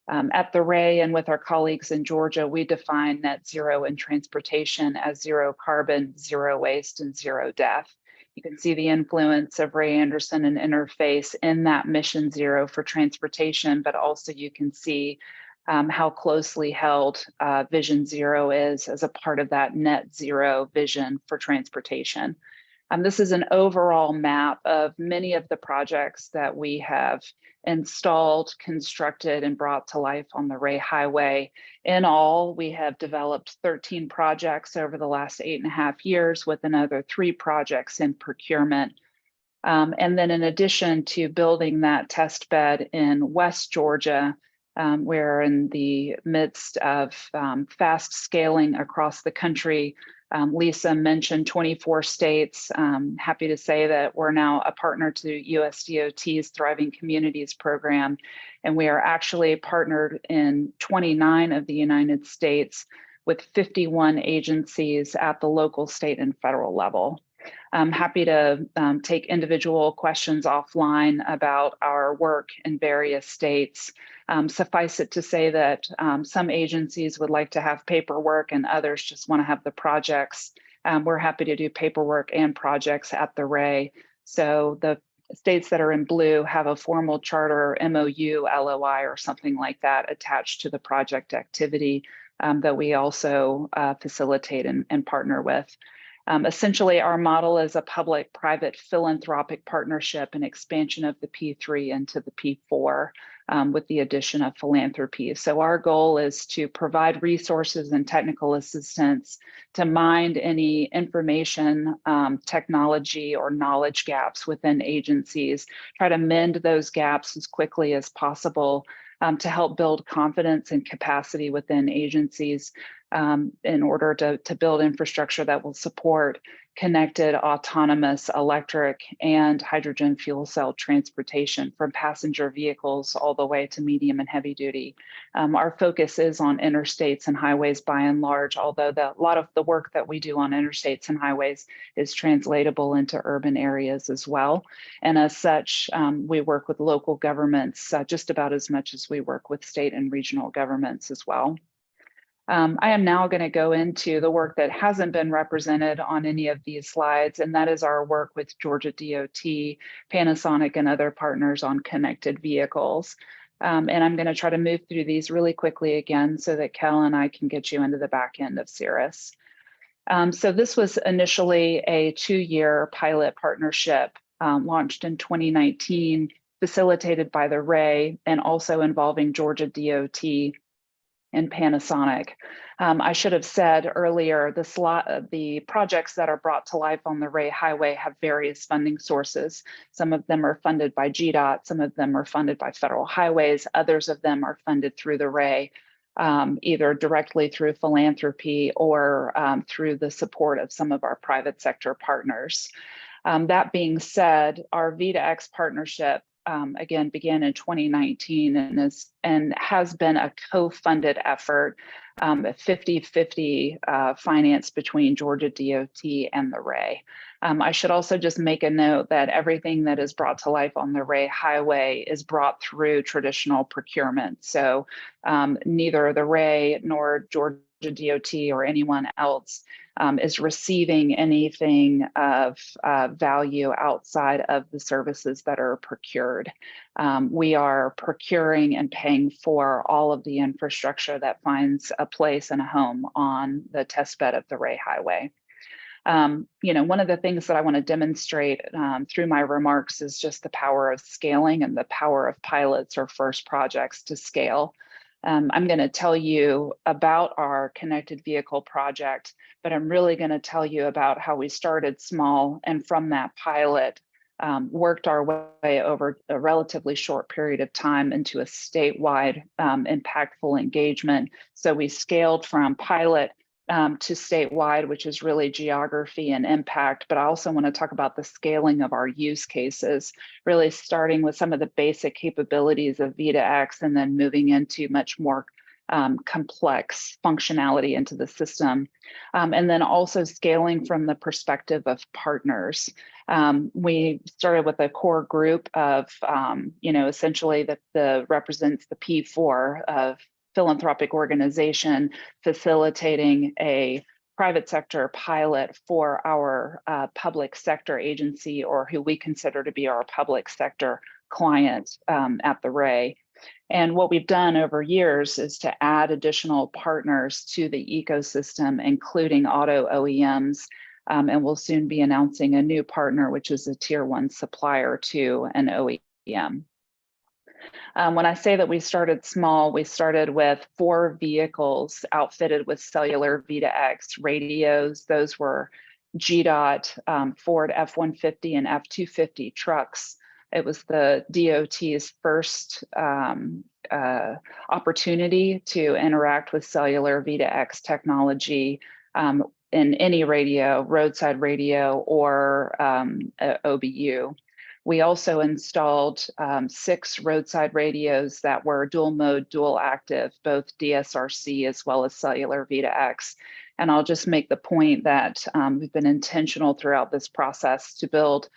At the RAE and with our colleagues in Georgia, we define net zero in transportation as zero carbon, zero waste, and zero death. You can see the influence of Ray Anderson and Interface in that Mission Zero for transportation, but also you can see how closely held Vision Zero is as a part of that net zero vision for transportation. This is an overall map of many of the projects that we have installed, constructed, and brought to life on the Ray Highway. In all, we have developed 13 projects over the last 8.5 years, with another 3 projects in procurement. And then in addition to building that test bed in West Georgia, we're in the midst of fast scaling across the country. Lisa mentioned 24 states. Happy to say that we're now a partner to USDOT's Thriving Communities program, and we are actually partnered in 29 of the United States with 51 agencies at the local, state, and federal level. I'm happy to take individual questions offline about our work in various states. Suffice it to say that some agencies would like to have paperwork and others just want to have the projects. We're happy to do paperwork and projects at the Ray. So the states that are in blue have a formal charter, MOU, LOI, or something like that attached to the project activity that we also facilitate and partner with. Essentially, our model is a public-private philanthropic partnership and expansion of the P3 into the P4 with the addition of philanthropy. So our goal is to provide resources and technical assistance to mind any information, technology, or knowledge gaps within agencies, try to mend those gaps as quickly as possible to help build confidence and capacity within agencies in order to build infrastructure that will support connected, autonomous, electric, and hydrogen fuel cell transportation from passenger vehicles all the way to medium and heavy duty. Our focus is on interstates and highways by and large, although a lot of the work that we do on interstates and highways is translatable into urban areas as well. And as such, we work with local governments just about as much as we work with state and regional governments as well. I am now going to go into the work that hasn't been represented on any of these slides, and that is our work with Georgia DOT, Panasonic, and other partners on connected vehicles. And I'm going to try to move through these really quickly again so that Kel and I can get you into the back end of Cirrus. So this was initially a 2-year pilot partnership launched in 2019, facilitated by the Ray and also involving Georgia DOT and Panasonic. I should have said earlier, the projects that are brought to life on the Ray Highway have various funding sources. Some of them are funded by GDOT, some of them are funded by federal highways, others of them are funded through the Ray, either directly through philanthropy or through the support of some of our private sector partners. That being said, our V2X partnership again, began in 2019 and has been a co-funded effort, 50-50 finance between Georgia DOT and the Ray. I should also just make a note that everything that is brought to life on the Ray Highway is brought through traditional procurement. So neither the Ray nor Georgia DOT or anyone else is receiving anything of value outside of the services that are procured. We are procuring and paying for all of the infrastructure that finds a place and a home on the test bed of the Ray Highway. One of the things that I want to demonstrate through my remarks is just the power of scaling and the power of pilots or first projects to scale. I'm going to tell you about our connected vehicle project, but I'm really going to tell you about how we started small and from that pilot worked our way over a relatively short period of time into a statewide impactful engagement. So we scaled from pilot to statewide, which is really geography and impact, but I also want to talk about the scaling of our use cases, really starting with some of the basic capabilities of V2X and then moving into much more complex functionality into the system. And then also scaling from the perspective of partners. We started with a core group of, essentially that represents the P4 of philanthropic organization facilitating a private sector pilot for our public sector agency, or who we consider to be our public sector client at the Ray. And what we've done over years is to add additional partners to the ecosystem, including auto OEMs. And we'll soon be announcing a new partner, which is a tier 1 supplier to an OEM. When I say that we started small, we started with 4 vehicles outfitted with cellular V2X radios. Those were GDOT, Ford F-150 and F-250 trucks. It was the DOT's first opportunity to interact with cellular V2X technology in any radio, roadside radio, or OBU. We also installed 6 roadside radios that were dual mode, dual active, both DSRC as well as cellular V2X. And I'll just make the point that we've been intentional throughout this process to build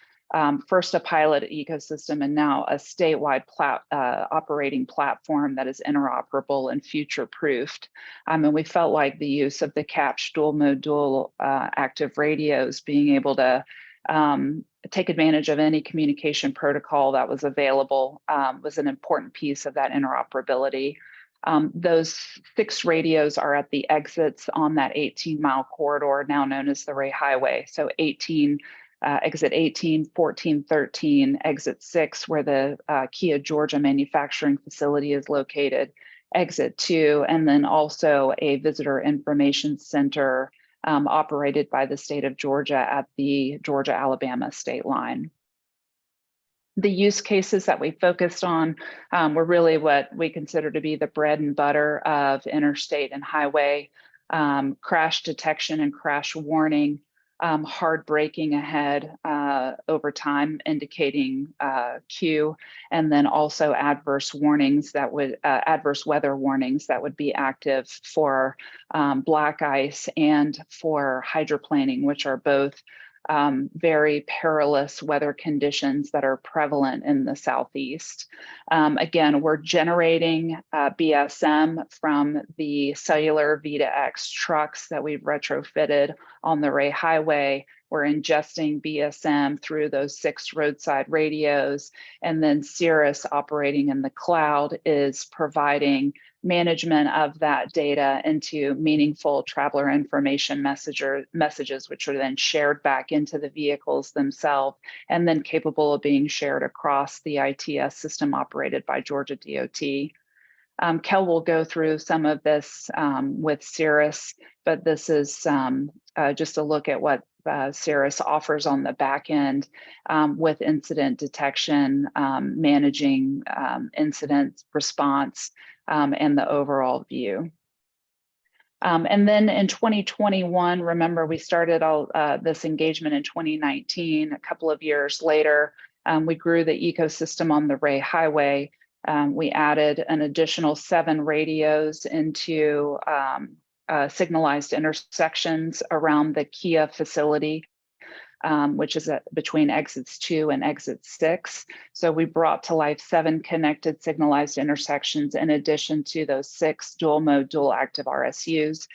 first a pilot ecosystem and now a statewide operating platform that is interoperable and future-proofed. And we felt like the use of the CAPS dual mode, dual active radios, being able to take advantage of any communication protocol that was available was an important piece of that interoperability. Those 6 radios are at the exits on that 18-mile corridor, now known as the Ray Highway. So 18, exit 18, 14, 13, exit 6, where the Kia Georgia manufacturing facility is located, exit 2, and then also a visitor information center operated by the state of Georgia at the Georgia-Alabama state line. The use cases that we focused on were really what we consider to be the bread and butter of interstate and highway crash detection and crash warning, hard braking ahead over time, indicating queue, and then also adverse warnings that would adverse weather warnings that would be active for black ice and for hydroplaning, which are both very perilous weather conditions that are prevalent in the Southeast. Again, we're generating BSM from the cellular V2X trucks that we've retrofitted on the Ray Highway. We're ingesting BSM through those 6 roadside radios, and then Cirrus, operating in the cloud, is providing management of that data into meaningful traveler information messages, which are then shared back into the vehicles themselves, and then capable of being shared across the ITS system operated by Georgia DOT. Kel will go through some of this with Cirrus, but this is just a look at what Cirrus offers on the back end with incident detection, managing incident response, and the overall view. And then in 2021, remember, we started all this engagement in 2019. A couple of years later, we grew the ecosystem on the Ray Highway. We added an additional 7 radios into signalized intersections around the Kia facility, which is between exits 2 and exit 6. So we brought to life 7 connected signalized intersections in addition to those 6 dual mode, dual active RSUs.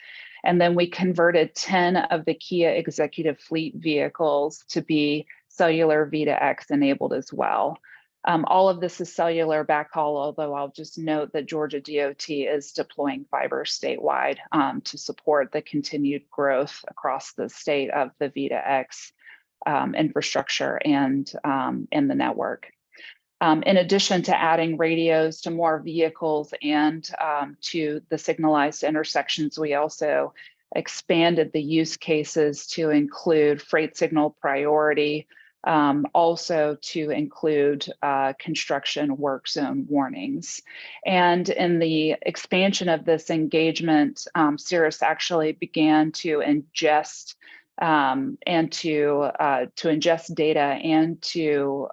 And then we converted 10 of the Kia executive fleet vehicles to be cellular V2X enabled as well. All of this is cellular backhaul, although I'll just note that Georgia DOT is deploying fiber statewide to support the continued growth across the state of the V2X infrastructure and the network. In addition to adding radios to more vehicles and to the signalized intersections, we also expanded the use cases to include freight signal priority, also to include construction work zone warnings. And in the expansion of this engagement, Cirrus actually began to ingest to ingest data and to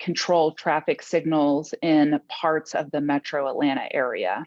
control traffic signals in parts of the metro Atlanta area.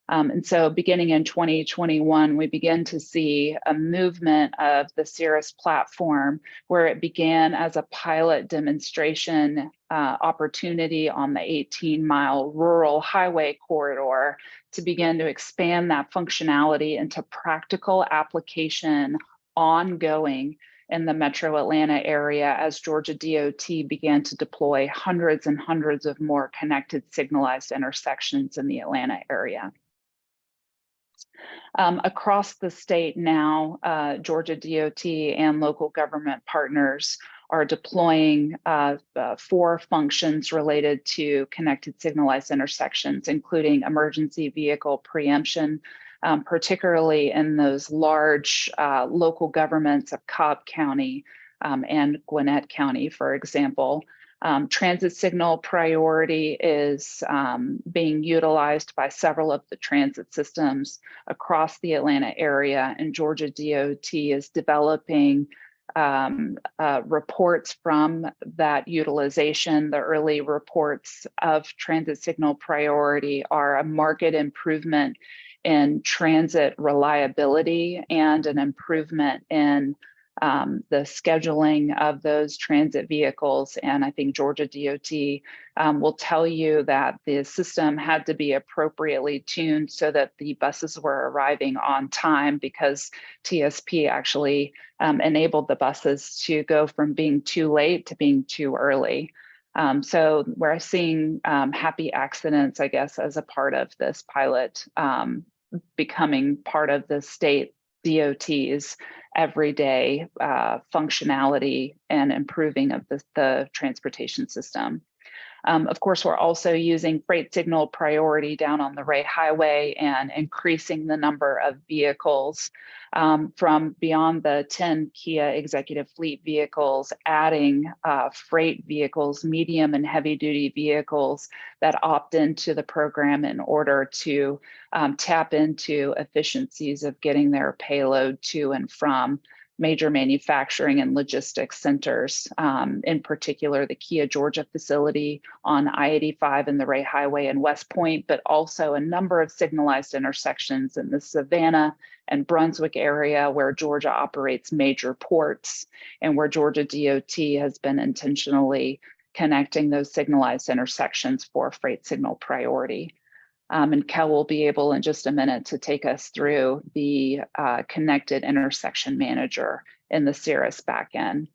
And so beginning in 2021, we began to see a movement of the Cirrus platform where it began as a pilot demonstration opportunity on the 18-mile rural highway corridor to begin to expand that functionality into practical application ongoing in the metro Atlanta area as Georgia DOT began to deploy hundreds and hundreds of more connected signalized intersections in the Atlanta area. Across the state now, Georgia DOT and local government partners are deploying 4 functions related to connected signalized intersections, including emergency vehicle preemption, particularly in those large local governments of Cobb County and Gwinnett County, for example. Transit signal priority is being utilized by several of the transit systems across the Atlanta area, and Georgia DOT is developing reports from that utilization. The early reports of transit signal priority are a marked improvement in transit reliability and an improvement in the scheduling of those transit vehicles. And I think Georgia DOT will tell you that the system had to be appropriately tuned so that the buses were arriving on time, because TSP actually enabled the buses to go from being too late to being too early. So we're seeing happy accidents, I guess, as a part of this pilot becoming part of the state DOT's everyday functionality and improving of the transportation system. Of course, we're also using freight signal priority down on the Ray Highway and increasing the number of vehicles from beyond the 10 Kia executive fleet vehicles, adding freight vehicles, medium and heavy duty vehicles that opt into the program in order to tap into efficiencies of getting their payload to and from major manufacturing and logistics centers, in particular the Kia Georgia facility on I-85 and the Ray Highway in West Point, but also a number of signalized intersections in the Savannah and Brunswick area where Georgia operates major ports and where Georgia DOT has been intentionally connecting those signalized intersections for freight signal priority. And Kel will be able in just a minute to take us through the connected intersection manager in the Cirrus backend.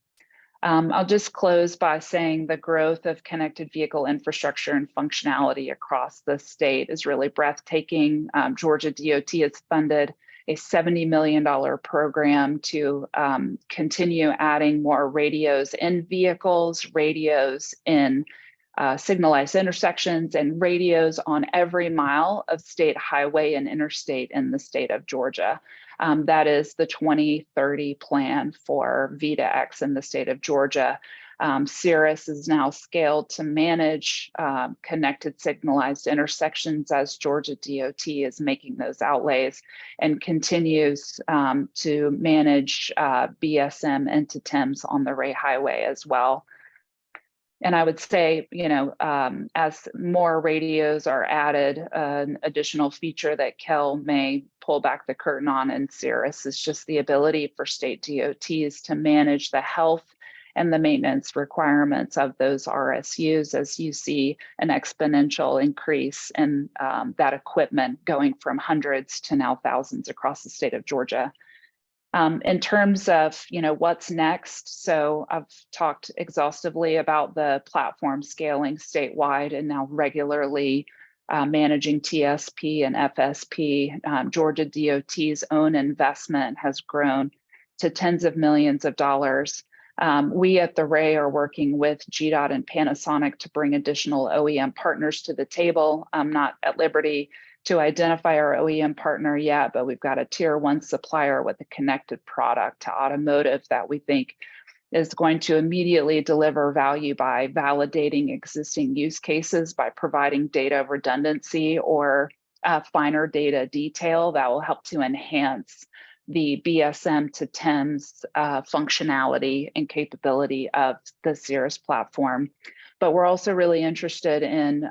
I'll just close by saying the growth of connected vehicle infrastructure and functionality across the state is really breathtaking. Georgia DOT has funded a $70 million program to continue adding more radios in vehicles, radios in signalized intersections, and radios on every mile of state highway and interstate in the state of Georgia. That is the 2030 plan for V2X in the state of Georgia. Cirrus is now scaled to manage connected signalized intersections as Georgia DOT is making those outlays, and continues to manage BSM into TIMS on the Ray Highway as well. And I would say, you know, as more radios are added, an additional feature that Kel may pull back the curtain on in Cirrus is just the ability for state DOTs to manage the health and the maintenance requirements of those RSUs, as you see an exponential increase in that equipment going from hundreds to now thousands across the state of Georgia. In terms of, you know, what's next, so I've talked exhaustively about the platform scaling statewide and now regularly managing TSP and FSP. Georgia DOT's own investment has grown to tens of millions of dollars. We at the Ray are working with GDOT and Panasonic to bring additional OEM partners to the table. I'm not at liberty to identify our OEM partner yet, but we've got a tier 1 supplier with a connected product to automotive that we think is going to immediately deliver value by validating existing use cases, by providing data redundancy or finer data detail that will help to enhance the BSM to TIMS functionality and capability of the Cirrus platform. But we're also really interested in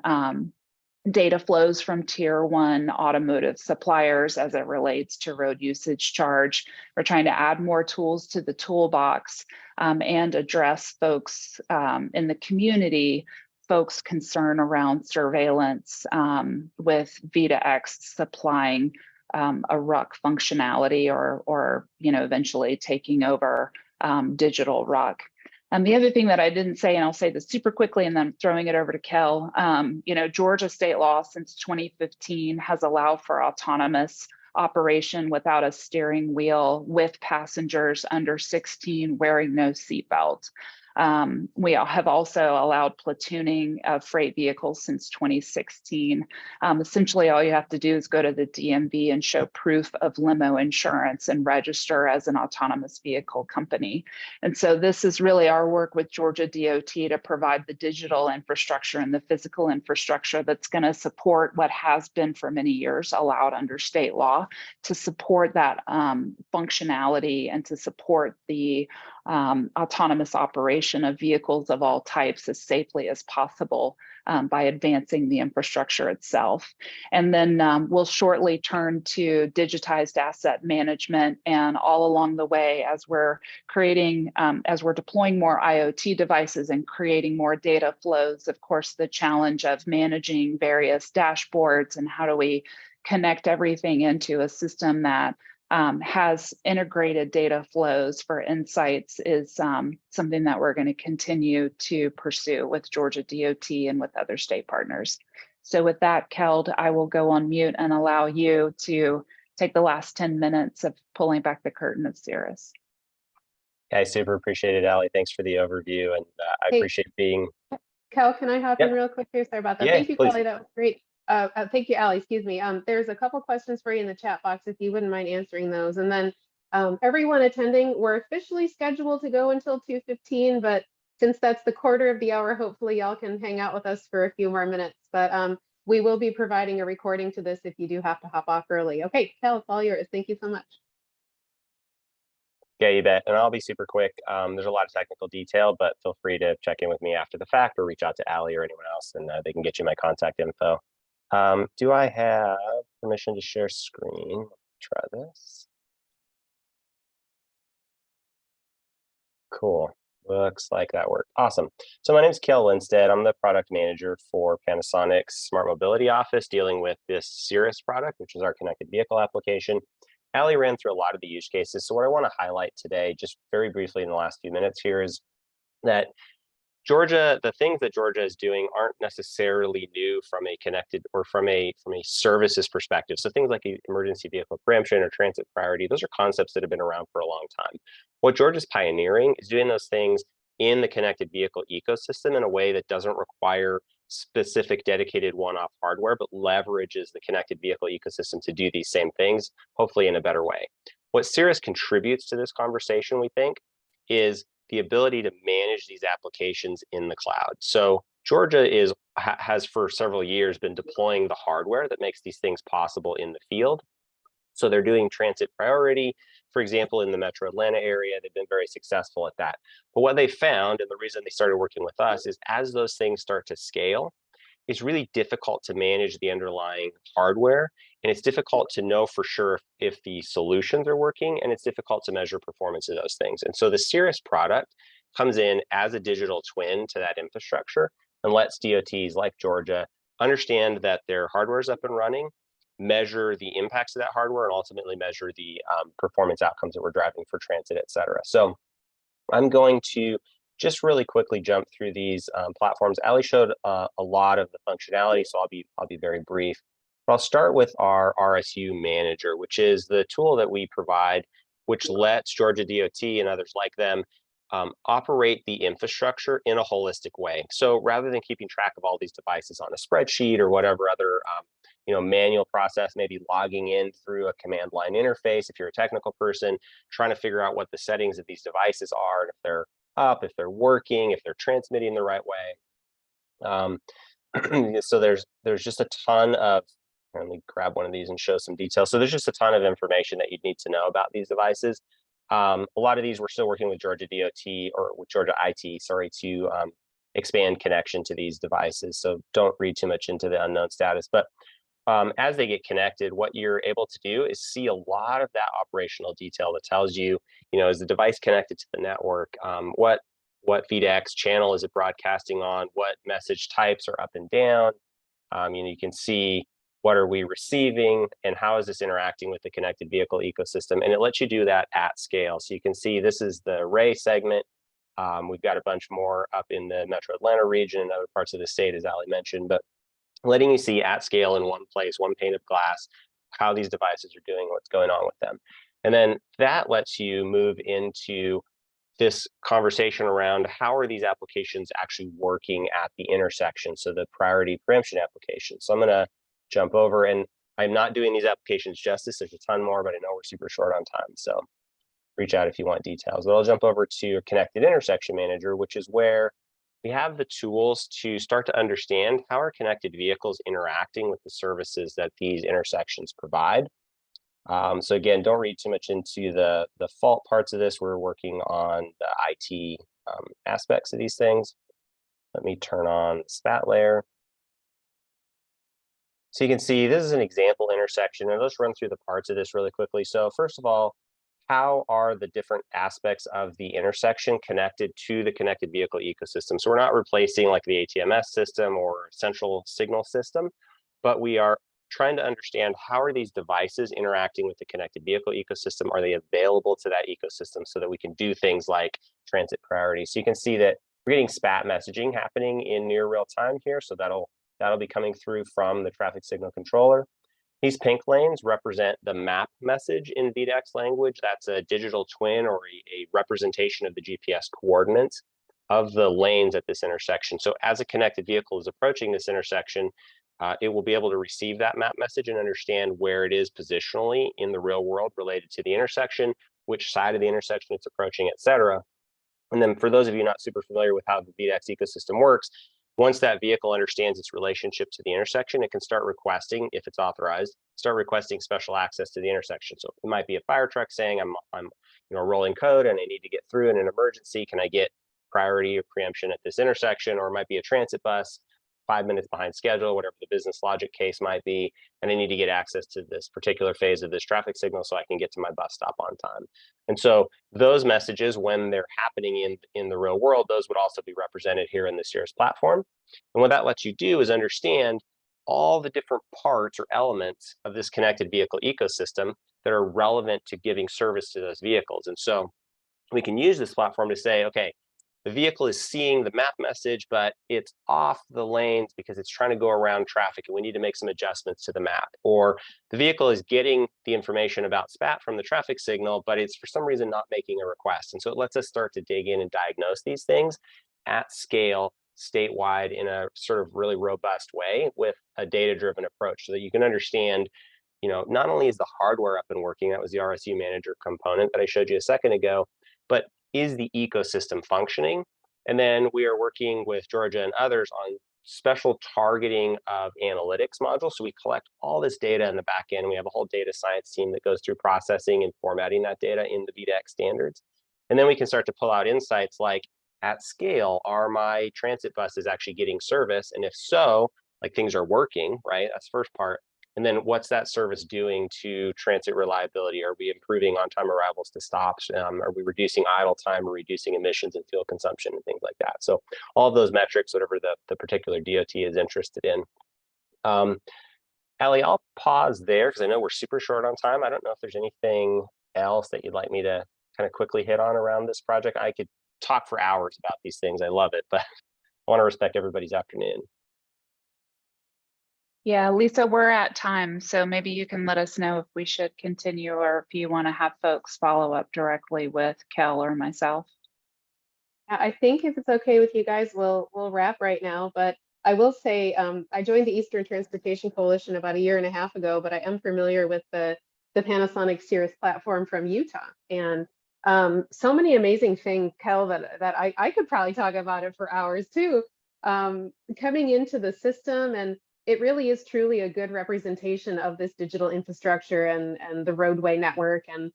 data flows from tier 1 automotive suppliers as it relates to road usage charge. We're trying to add more tools to the toolbox and address folks in the community, folks' concern around surveillance with VitaX supplying a RUC functionality or eventually taking over digital RUC. The other thing that I didn't say, and I'll say this super quickly and then throwing it over to Kel, Georgia state law since 2015 has allowed for autonomous operation without a steering wheel with passengers under 16 wearing no seatbelt. We have also allowed platooning of freight vehicles since 2016. Essentially, all you have to do is go to the DMV and show proof of limo insurance and register as an autonomous vehicle company. And so this is really our work with Georgia DOT to provide the digital infrastructure and the physical infrastructure that's going to support what has been for many years allowed under state law to support that functionality and to support the autonomous operation of vehicles of all types as safely as possible by advancing the infrastructure itself. And then we'll shortly turn to digitized asset management, and all along the way as we're creating, as we're deploying more IoT devices and creating more data flows, of course, the challenge of managing various dashboards and how do we connect everything into a system that has integrated data flows for insights is something that we're going to continue to pursue with Georgia DOT and with other state partners. So with that, Keld, I will go on mute and allow you to take the last 10 minutes of pulling back the curtain of Cirrus. I super appreciate it, Allie. Thanks for the overview, and I appreciate being. Kel, can I hop in real quick here? Sorry about that. Yeah, Thank you, please. Kelly. That was great. Thank you, Allie. Excuse me. There's a couple questions for you in the chat box if you wouldn't mind answering those. And then everyone attending, we're officially scheduled to go until 2:15, but since that's the quarter of the hour, hopefully y'all can hang out with us for a few more minutes. But we will be providing a recording to this if you do have to hop off early. Okay, Kel, it's all yours. Thank you so much. Yeah, you bet. And I'll be super quick. There's a lot of technical detail, but feel free to check in with me after the fact or reach out to Allie or anyone else, and they can get you my contact info. Do I have permission to share screen? Try this. Cool. Looks like that worked. Awesome. So my name is Kel Lindstedt. I'm the product manager for Panasonic's Smart Mobility Office, dealing with this Cirrus product, which is our connected vehicle application. Allie ran through a lot of the use cases. So what I want to highlight today, just very briefly in the last few minutes here, is that Georgia, the things that Georgia is doing aren't necessarily new from a connected or from a services perspective. So things like emergency vehicle preemption or transit priority, those are concepts that have been around for a long time. What Georgia's pioneering is doing those things in the connected vehicle ecosystem in a way that doesn't require specific dedicated one-off hardware, but leverages the connected vehicle ecosystem to do these same things, hopefully in a better way. What Cirrus contributes to this conversation, we think, is the ability to manage these applications in the cloud. So Georgia has for several years been deploying the hardware that makes these things possible in the field. So they're doing transit priority, for example, in the Metro Atlanta area. They've been very successful at that. But what they found, and the reason they started working with us, is as those things start to scale, it's really difficult to manage the underlying hardware, and it's difficult to know for sure if the solutions are working, and it's difficult to measure performance of those things. And so the Cirrus product comes in as a digital twin to that infrastructure and lets DOTs like Georgia understand that their hardware is up and running, measure the impacts of that hardware, and ultimately measure the performance outcomes that we're driving for transit, et cetera. So I'm going to just really quickly jump through these platforms. Allie showed a lot of the functionality, so I'll be very brief. But I'll start with our RSU manager, which is the tool that we provide, which lets Georgia DOT and others like them operate the infrastructure in a holistic way. So rather than keeping track of all these devices on a spreadsheet or whatever other manual process, maybe logging in through a command line interface, if you're a technical person, trying to figure out what the settings of these devices are, and if they're up, if they're working, if they're transmitting the right way. So there's just a ton of, let me grab one of these and show some details. So there's just a ton of information that you'd need to know about these devices. A lot of these we're still working with Georgia DOT or with Georgia IT, sorry, to expand connection to these devices. So don't read too much into the unknown status. But as they get connected, what you're able to do is see a lot of that operational detail that tells you, is the device connected to the network? What VDEX channel is it broadcasting on? What message types are up and down? You can see what are we receiving and how is this interacting with the connected vehicle ecosystem? And it lets you do that at scale. So you can see this is the array segment. We've got a bunch more up in the Metro Atlanta region and other parts of the state, as Allie mentioned, but letting you see at scale in one place, one pane of glass, how these devices are doing, what's going on with them. And then that lets you move into this conversation around how are these applications actually working at the intersection, so the priority preemption application. So I'm going to jump over, and I'm not doing these applications justice. There's a ton more, but I know we're super short on time, so reach out if you want details. But I'll jump over to Connected Intersection Manager, which is where we have the tools to start to understand how are connected vehicles interacting with the services that these intersections provide. So again, don't read too much into the fault parts of this. We're working on the IT aspects of these things. Let me turn on the spat layer. So you can see this is an example intersection, and let's run through the parts of this really quickly. So first of all, how are the different aspects of the intersection connected to the connected vehicle ecosystem? So we're not replacing like the ATMS system or central signal system, but we are trying to understand how are these devices interacting with the connected vehicle ecosystem? Are they available to that ecosystem so that we can do things like transit priority? So you can see that we're getting SPAT messaging happening in near real time here. So that'll be coming through from the traffic signal controller. These pink lanes represent the map message in VDEX language. That's a digital twin or a representation of the GPS coordinates of the lanes at this intersection. So as a connected vehicle is approaching this intersection, it will be able to receive that map message and understand where it is positionally in the real world related to the intersection, which side of the intersection it's approaching, et cetera. And then for those of you not super familiar with how the VDEX ecosystem works, once that vehicle understands its relationship to the intersection, it can start requesting, if it's authorized, start requesting special access to the intersection. So it might be a fire truck saying, I'm rolling code and I need to get through in an emergency. Can I get priority or preemption at this intersection? Or it might be a transit bus, 5 minutes behind schedule, whatever the business logic case might be, and I need to get access to this particular phase of this traffic signal so I can get to my bus stop on time. And so those messages, when they're happening in the real world, those would also be represented here in the Cirrus platform. And what that lets you do is understand all the different parts or elements of this connected vehicle ecosystem that are relevant to giving service to those vehicles. And so we can use this platform to say, okay, the vehicle is seeing the map message, but it's off the lanes because it's trying to go around traffic and we need to make some adjustments to the map. Or the vehicle is getting the information about SPAT from the traffic signal, but it's for some reason not making a request. And so it lets us start to dig in and diagnose these things at scale, statewide, in a sort of really robust way with a data-driven approach so that you can understand, not only is the hardware up and working, that was the RSU manager component that I showed you a second ago, but is the ecosystem functioning? And then we are working with Georgia and others on special targeting of analytics modules. So we collect all this data in the back end. We have a whole data science team that goes through processing and formatting that data in the VDEX standards. And then we can start to pull out insights like, at scale, are my transit buses actually getting service? And if so, like things are working, right? That's the first part. And then what's that service doing to transit reliability? Are we improving on-time arrivals to stops? Are we reducing idle time or reducing emissions and fuel consumption and things like that? So all of those metrics, whatever the particular DOT is interested in. Allie, I'll pause there because I know we're super short on time. I don't know if there's anything else that you'd like me to kind of quickly hit on around this project. I could talk for hours about these things. I love it, but I want to respect everybody's afternoon. Yeah, Lisa, we're at time, so maybe you can let us know if we should continue or if you want to have folks follow up directly with Kel or myself. I think if it's okay with you guys, we'll wrap right now. But I will say I joined the Eastern Transportation Coalition about 1.5 years ago, but I am familiar with the Panasonic Cirrus platform from Utah. And so many amazing things, Kel, that I could probably talk about it for hours too, coming into the system. And it really is truly a good representation of this digital infrastructure and the roadway network and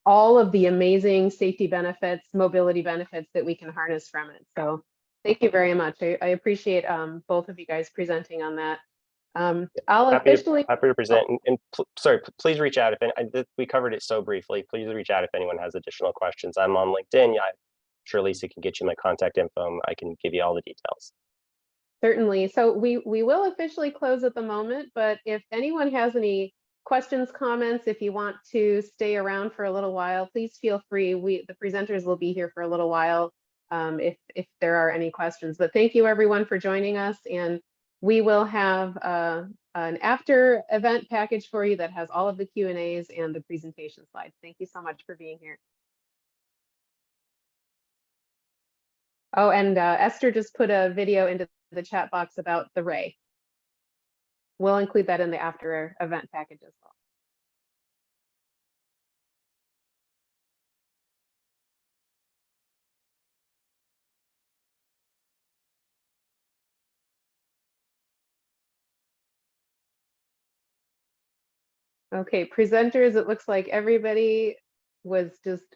all of the amazing safety benefits, mobility benefits that we can harness from it. So Thank you very much. I appreciate both of you guys presenting on that. I'll Happy officially. to present. And sorry, please reach out we covered it so briefly. Please reach out if anyone has additional questions. I'm on LinkedIn. Yeah, I'm sure Lisa can get you my contact info. I can give you all the details. Certainly. So we will officially close at the moment, but if anyone has any questions, comments, if you want to stay around for a little while, please feel free. The presenters will be here for a little while if there are any questions. But thank you everyone for joining us, and we will have an after event package for you that has all of the Q&As and the presentation slides. Thank you so much for being here. Oh, and Esther just put a video into the chat box about the Ray. We'll include that in the after event package as well. Okay, presenters, it looks like everybody was just